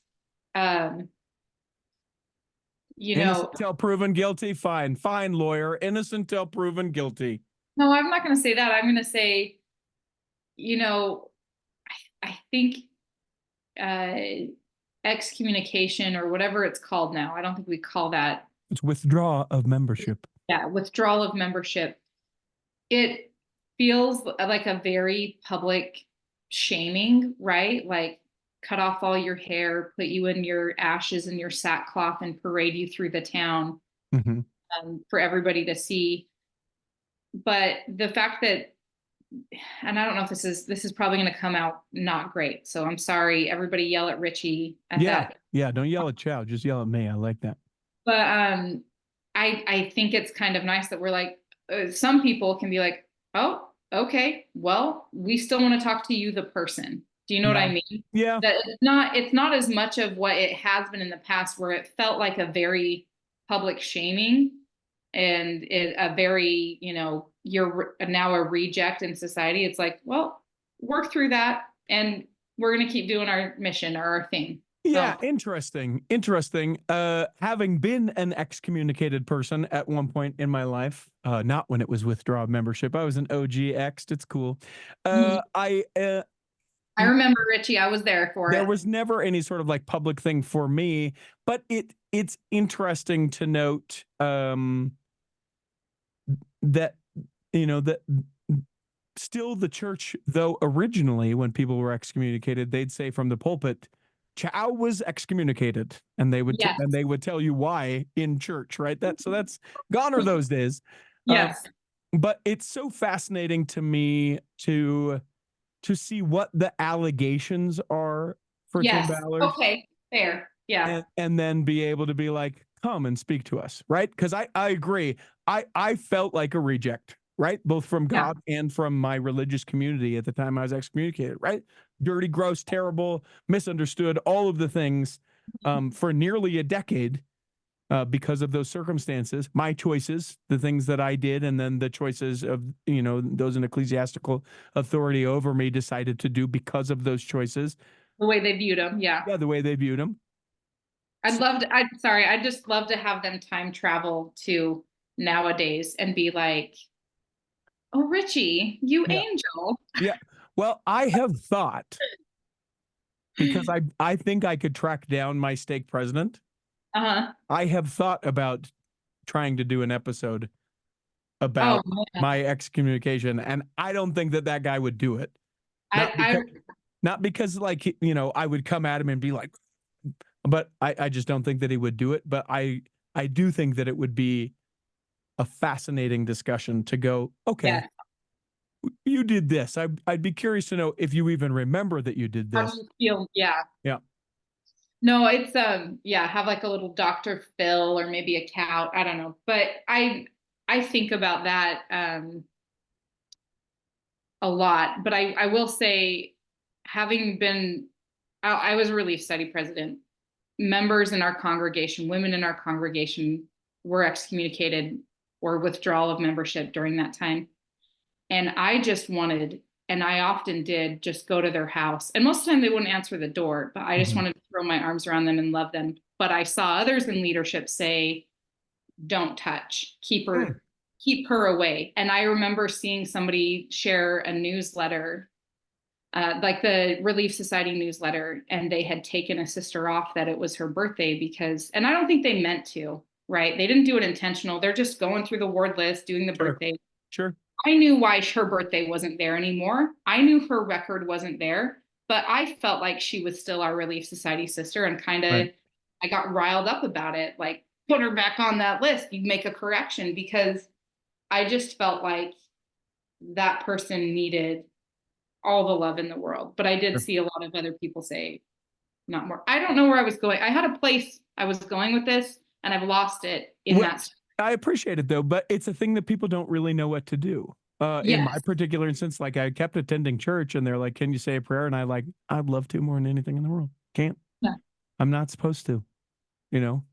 Um, Innocent till proven guilty. Fine, lawyer. Innocent till proven guilty. No, I'm not going to say that. I'm going to say, I think excommunication or whatever it's called now. I don't think we call that. It's withdrawal of membership. Yeah, withdrawal of membership. It feels like a very public shaming, right? Like cut off all your hair, put you in your ashes and your sackcloth and parade you through the town for everybody to see. But the fact that, and I don't know if this is probably going to come out not great. So I'm sorry, everybody yell at Richie. Yeah. Don't yell at Chow. Just yell at me. I like that. But I think it's kind of nice that we're like, some people can be like, oh, okay, well, we still want to talk to you, the person. Do you know what I mean? Yeah. That it's not as much of what it has been in the past, where it felt like a very public shaming and a very, you're now a reject in society. It's like, well, work through that and we're going to keep doing our mission or our thing. Yeah, so. Interesting. Having been an excommunicated person at one point in my life, not when it was withdraw membership. I was an OG X'd. It's cool. I remember, Richie, I was there for it. There was never any sort of like public thing for me, but it's interesting to note that, that still the church, though originally when people were excommunicated, they'd say from the pulpit, Chow was excommunicated, and they would and they would tell you why in church, right? That's gone are those days. Yes. But it's so fascinating to me to see what the allegations are for Tim Ballard. Okay, fair. Yeah. And then be able to be like, come and speak to us, right? Because I agree. I felt like a reject, right? Both from God and from my religious community at the time I was excommunicated, right? Dirty, gross, terrible, misunderstood, all of the things for nearly a decade because of those circumstances, my choices, the things that I did, and then the choices of, those in ecclesiastical authority over me decided to do because of those choices. The way they viewed them, yeah. Yeah, the way they viewed them. I'd just love to have them time travel to nowadays and be like, oh, Richie, you angel. Yeah. Well, I have thought, because I think I could track down my stake president. I have thought about trying to do an episode about my excommunication, and I don't think that guy would do it. Not because like, I would come at him and be like, but I just don't think that he would do it. But I do think that it would be a fascinating discussion to go, okay, you did this. I'd be curious to know if you even remember that you did this. How do you feel? Yeah. Yeah. No, it's have like a little Dr. Phil or maybe a cow. I don't know. But I think about that a lot. But I will say, having been I was a Relief Study president, members in our congregation, women in our congregation were excommunicated or withdrawal of membership during that time. And I just wanted, and I often did, just go to their house. And most of the time they wouldn't answer the door, but I just wanted to throw my arms around them and love them. But I saw others in leadership say, don't touch, keep her away. And I remember seeing somebody share a newsletter, like the Relief Society newsletter, and they had taken a sister off that it was her birthday because, and I don't think they meant to, right? They didn't do it intentional. They're just going through the ward list, doing the birthday. Sure. I knew why her birthday wasn't there anymore. I knew her record wasn't there, but I felt like she was still our Relief Society sister, and kind of, I got riled up about it. Like, put her back on that list. You make a correction, because I just felt like that person needed all the love in the world. But I did see a lot of other people say, not more. I don't know where I was going. I had a place I was going with this, and I've lost it in that. I appreciate it though, but it's a thing that people don't really know what to do. In my Yes. particular instance, like I kept attending church and they're like, can you say a prayer? And I'd love to more than anything in the world. Can't. Yeah. I'm not supposed to, you know.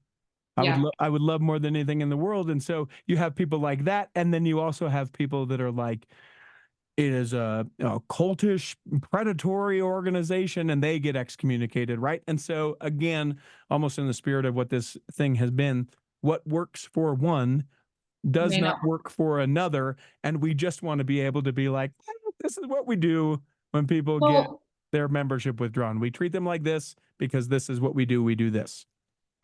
Yeah. I would love more than anything in the world. And so you have people like that. And then you also have people that are like, it is a cultish, predatory organization, and they get excommunicated, right? And so, again, almost in the spirit of what this thing has been, what works for one does May not. not work for another. And we just want to be able to be like, this is what we do when people get Well, their membership withdrawn. We treat them like this because this is what we do. We do this.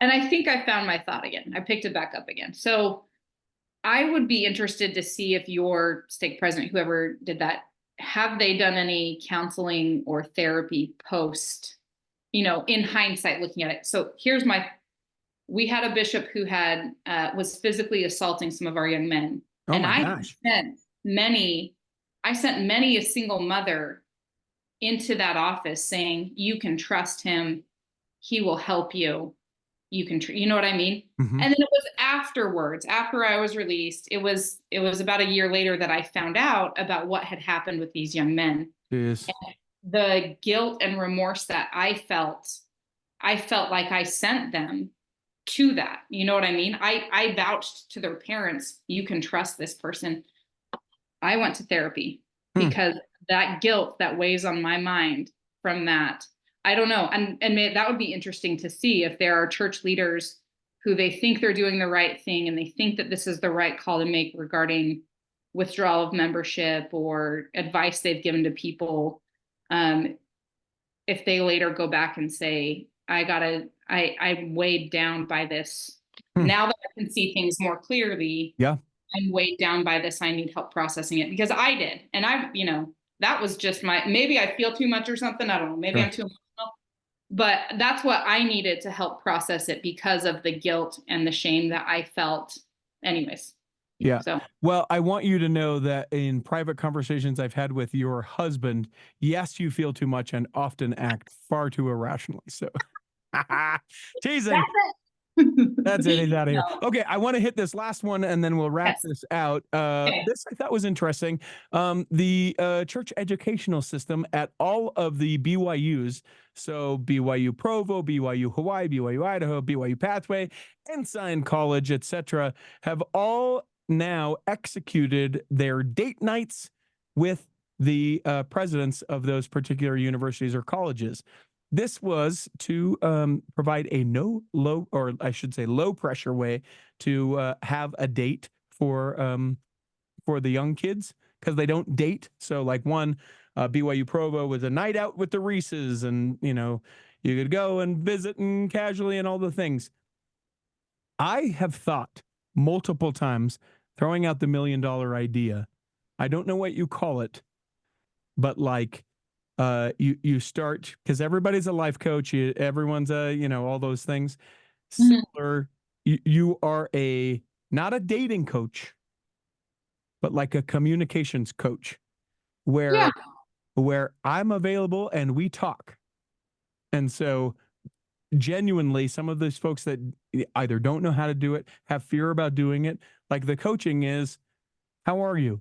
and I think I found my thought again. I picked it back up again. So I would be interested to see if your stake president, whoever did that, have they done any counseling or therapy post, in hindsight looking at it. So we had a bishop who had was physically assaulting some of our young men. Oh And my gosh. I sent many a single mother into that office saying, you can trust him. He will help you. You can, you know what I mean? Mm-hmm. And then it was afterwards, after I was released, it was about a year later that I found out about what had happened with these young men. Yes. And the guilt and remorse that I felt like I sent them to that. You know what I mean? I vouched to their parents, you can trust this person. I went to therapy because that guilt that weighs on my mind from that, I don't know. And that would be interesting to see if there are church leaders who they think they're doing the right thing and they think that this is the right call to make regarding withdrawal of membership or advice they've given to people. If they later go back and say, I'm weighed down by this. Now that I can see things more clearly, Yeah. I'm weighed down by this. I need help processing it because I did. And that was just maybe I feel too much or something. I don't know. Maybe I'm too emotional, but that's what I needed to help process it because of the guilt and the shame that I felt anyways. Yeah. So, well, I want you to know that in private conversations I've had with your husband, yes, you feel too much and often act far too irrationally. So teasing. That's it. He's out of here. Okay, I want to hit this last one and then we'll wrap this out. This I thought was interesting. The church educational system at all of the BYUs, so BYU Provo, BYU Hawaii, BYU Idaho, BYU Pathway, Ensign College, etc., have all now executed their date nights with the presidents of those particular universities or colleges. This was to provide a low pressure way to have a date for the young kids because they don't date. So like BYU Provo was a night out with the Reeses, and you could go and visit and casually and all the things. I have thought multiple times throwing out the $1 million idea. I don't know what you call it, but like. You start because everybody's a life coach. Everyone's all those things. Similar, you are not a dating coach, but like a communications coach, where I'm available and we talk. And so, genuinely, some of those folks that either don't know how to do it, have fear about doing it, like the coaching is, how are you?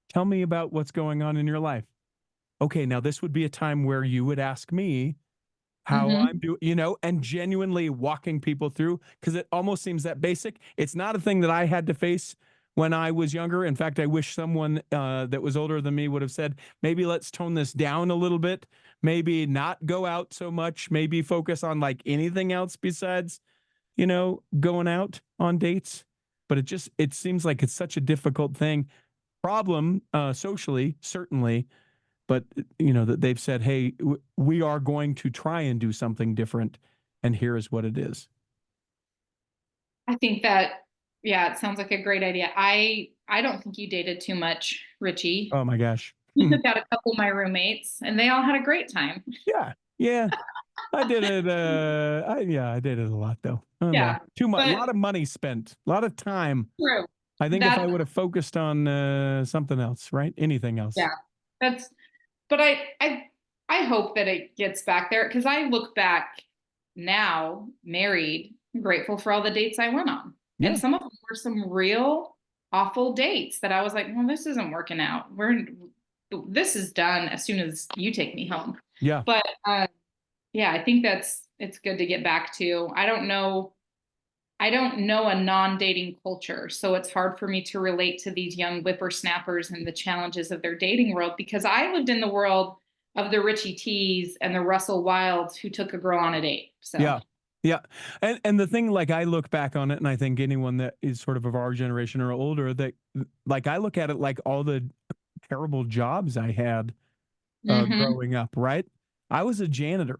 Tell me about what's going on in your life. Okay, now this would be a time where you would ask me how I'm doing, and genuinely walking people through, because it almost seems that basic. It's not a thing that I had to face when I was younger. In fact, I wish someone that was older than me would have said, maybe let's tone this down a little bit, maybe not go out so much, maybe focus on like anything else besides, going out on dates. But it seems like it's such a difficult problem socially, certainly. But that they've said, hey, we are going to try and do something different, and here is what it is. I think that, it sounds like a great idea. I don't think you dated too much, Richie. Oh my gosh. You took out a couple of my roommates and they all had a great time. Yeah. I did it. I did it a lot though. Too much. A lot of money spent. A lot of time. True. I think if I would have focused on something else, right? Anything else. Yeah. But I hope that it gets back there because I look back now, married, grateful for all the dates I went on. Yeah. And some of them were some real awful dates that I was like, well, this isn't working out. This is done as soon as you take me home. Yeah. But yeah, I think it's good to get back to. I don't know a non-dating culture, so it's hard for me to relate to these young whippersnappers and the challenges of their dating world because I lived in the world of the Richie T's and the Russell Wilds who took a girl on a date. So, Yeah. Yeah. And the thing, like, I look back on it and I think anyone that is sort of our generation or older, that like I look at it like all the terrible jobs I had mm-hmm, growing up, right? I was a janitor.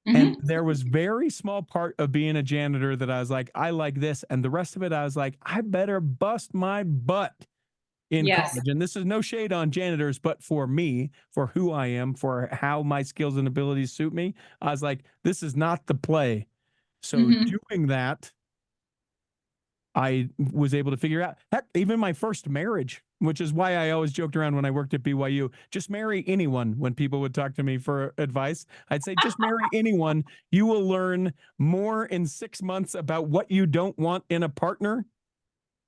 And mm-hmm, there was very small part of being a janitor that I was like, I like this. And the rest of it, I was like, I better bust my butt in yes, college. And this is no shade on janitors, but for me, for who I am, for how my skills and abilities suit me, I was like, this is not the play. So mm-hmm, doing that, I was able to figure out, heck, even my first marriage, which is why I always joked around when I worked at BYU, just marry anyone. When people would talk to me for advice, I'd say, just marry anyone. You will learn more in 6 months about what you don't want in a partner, and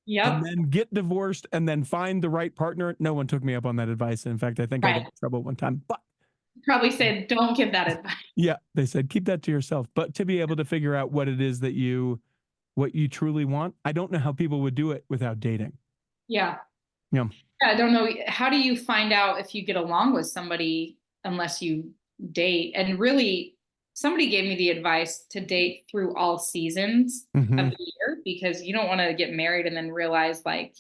yep, then get divorced and then find the right partner. No one took me up on that advice. In fact, I think I got right. in trouble one time, but Probably said, don't give that advice. yeah, they said, keep that to yourself. But to be able to figure out what it is that what you truly want, I don't know how people would do it without dating. Yeah. Yeah. Yeah, I don't know. How do you find out if you get along with somebody unless you date? And really, somebody gave me the advice to date through all seasons of Mm-hmm. the year because you don't want to get married and then realize like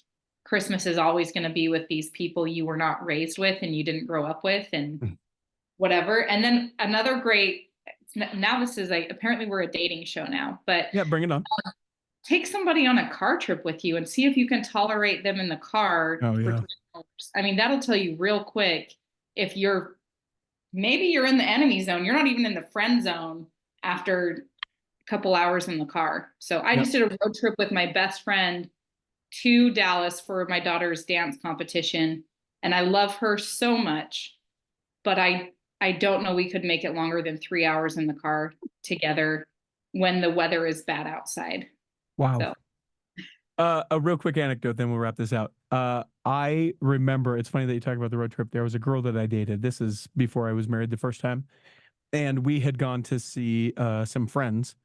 Christmas is always going to be with these people you were not raised with and you didn't grow up with and whatever. And then another great, now this is like, apparently we're a dating show now, but Yeah, bring it on. take somebody on a car trip with you and see if you can tolerate them in the car Oh for yeah. 3 hours. I mean, that'll tell you real quick if maybe you're in the enemy zone. You're not even in the friend zone after a couple hours in the car. So I Yep. just did a road trip with my best friend to Dallas for my daughter's dance competition. And I love her so much, but I don't know we could make it longer than 3 hours in the car together when the weather is bad outside. Wow. So A real quick anecdote, then we'll wrap this out. I remember, it's funny that you talk about the road trip. There was a girl that I dated. This is before I was married the first time. And we had gone to see some friends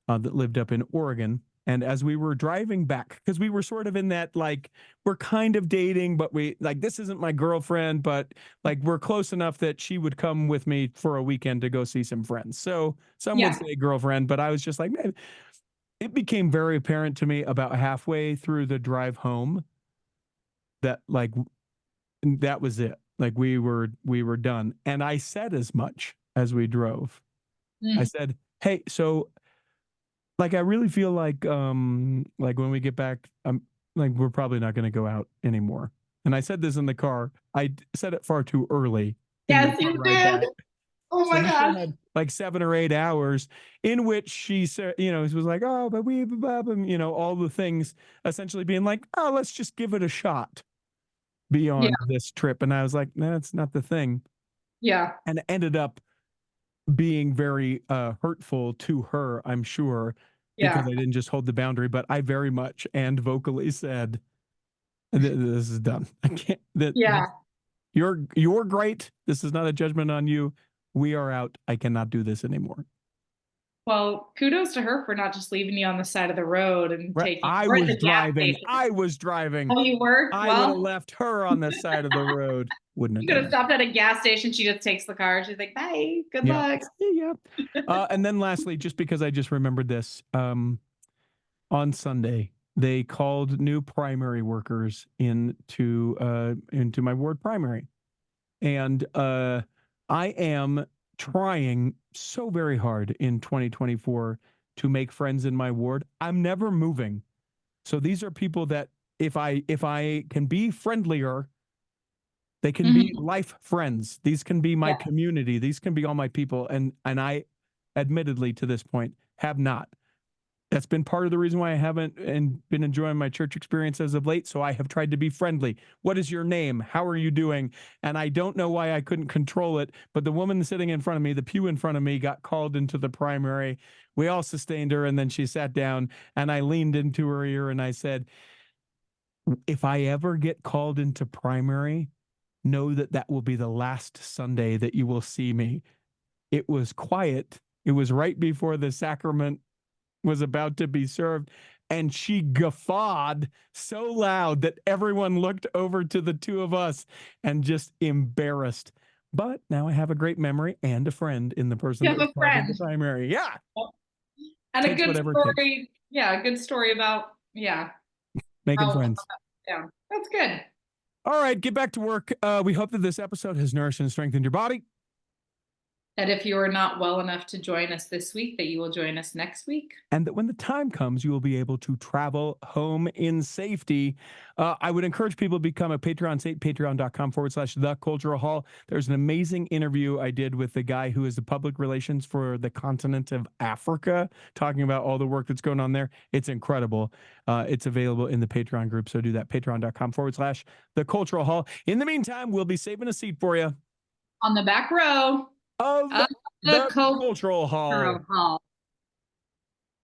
that lived up in Oregon. And as we were driving back, because we were sort of in that, like, we're kind of dating, but this isn't my girlfriend, but like, we're close enough that she would come with me for a weekend to go see some friends. So some would yeah. say girlfriend, but I was just like, man, it became very apparent to me about halfway through the drive home that, like, that was it. Like, we were done. And I said as much as we drove. I Mm. said, hey, so like, I really feel like when we get back, like, we're probably not going to go out anymore. And I said this in the car. Said it far too early in the Yes, car you ride did. back. Oh So my we still gosh. had like 7 or 8 hours in which she said, it was like, oh, but all the things essentially being like, oh, let's just give it a shot Yeah, beyond this trip. And I was like, no, that's not the thing. yeah, And it ended up being very hurtful to her, I'm sure, because yeah, I didn't just hold the boundary, but I very much and vocally said, this is done. I can't, yeah. you're great. This is not a judgment on you. We are out. I cannot do this anymore. Well, kudos to her for not just leaving you on the side of the road and Right. taking or at the gas station. I was driving. Oh, you were? I would have Well, left her on the side of the road. Wouldn't have you could done have it. stopped at a gas station. She just takes the car. She's like, bye, good Yeah. luck. Yeah. And then lastly, just because I just remembered this, on Sunday, they called new primary workers into my ward primary. And I am trying so very hard in 2024 to make friends in my ward. I'm never moving. So these are people that if I can be friendlier, they can be Mhm. life friends. These can be my Yeah, community. These can be all my people. And I admittedly to this point have not. That's been part of the reason why I haven't and been enjoying my church experience as of late. So I have tried to be friendly. What is your name? How are you doing? And I don't know why I couldn't control it, but the woman sitting in front of me, the pew in front of me, got called into the primary. We all sustained her, and then she sat down, and I leaned into her ear and I said, If I ever get called into primary, know that that will be the last Sunday that you will see me. It was quiet. It was right before the sacrament was about to be served. And she guffawed so loud that everyone looked over to the two of us and just embarrassed. But now I have a great memory and a friend in the person You that have was a called into friend. primary. Yeah. And a Takes good whatever it takes. story. Yeah, a good story about, yeah. Making How, friends. yeah, that's good. All right, get back to work. We hope that this episode has nourished and strengthened your body. That if you are not well enough to join us this week, that you will join us next week. And that when the time comes, you will be able to travel home in safety. I would encourage people to become a Patreon, patreon.com/The Cultural Hall. There's an amazing interview I did with the guy who is the public relations for the continent of Africa, talking about all the work that's going on there. It's incredible. It's available in the Patreon group. So do that, patreon.com/The Cultural Hall. In the meantime, we'll be saving a seat for you On the back row of of the the Cultural Hall. Cultural Hall.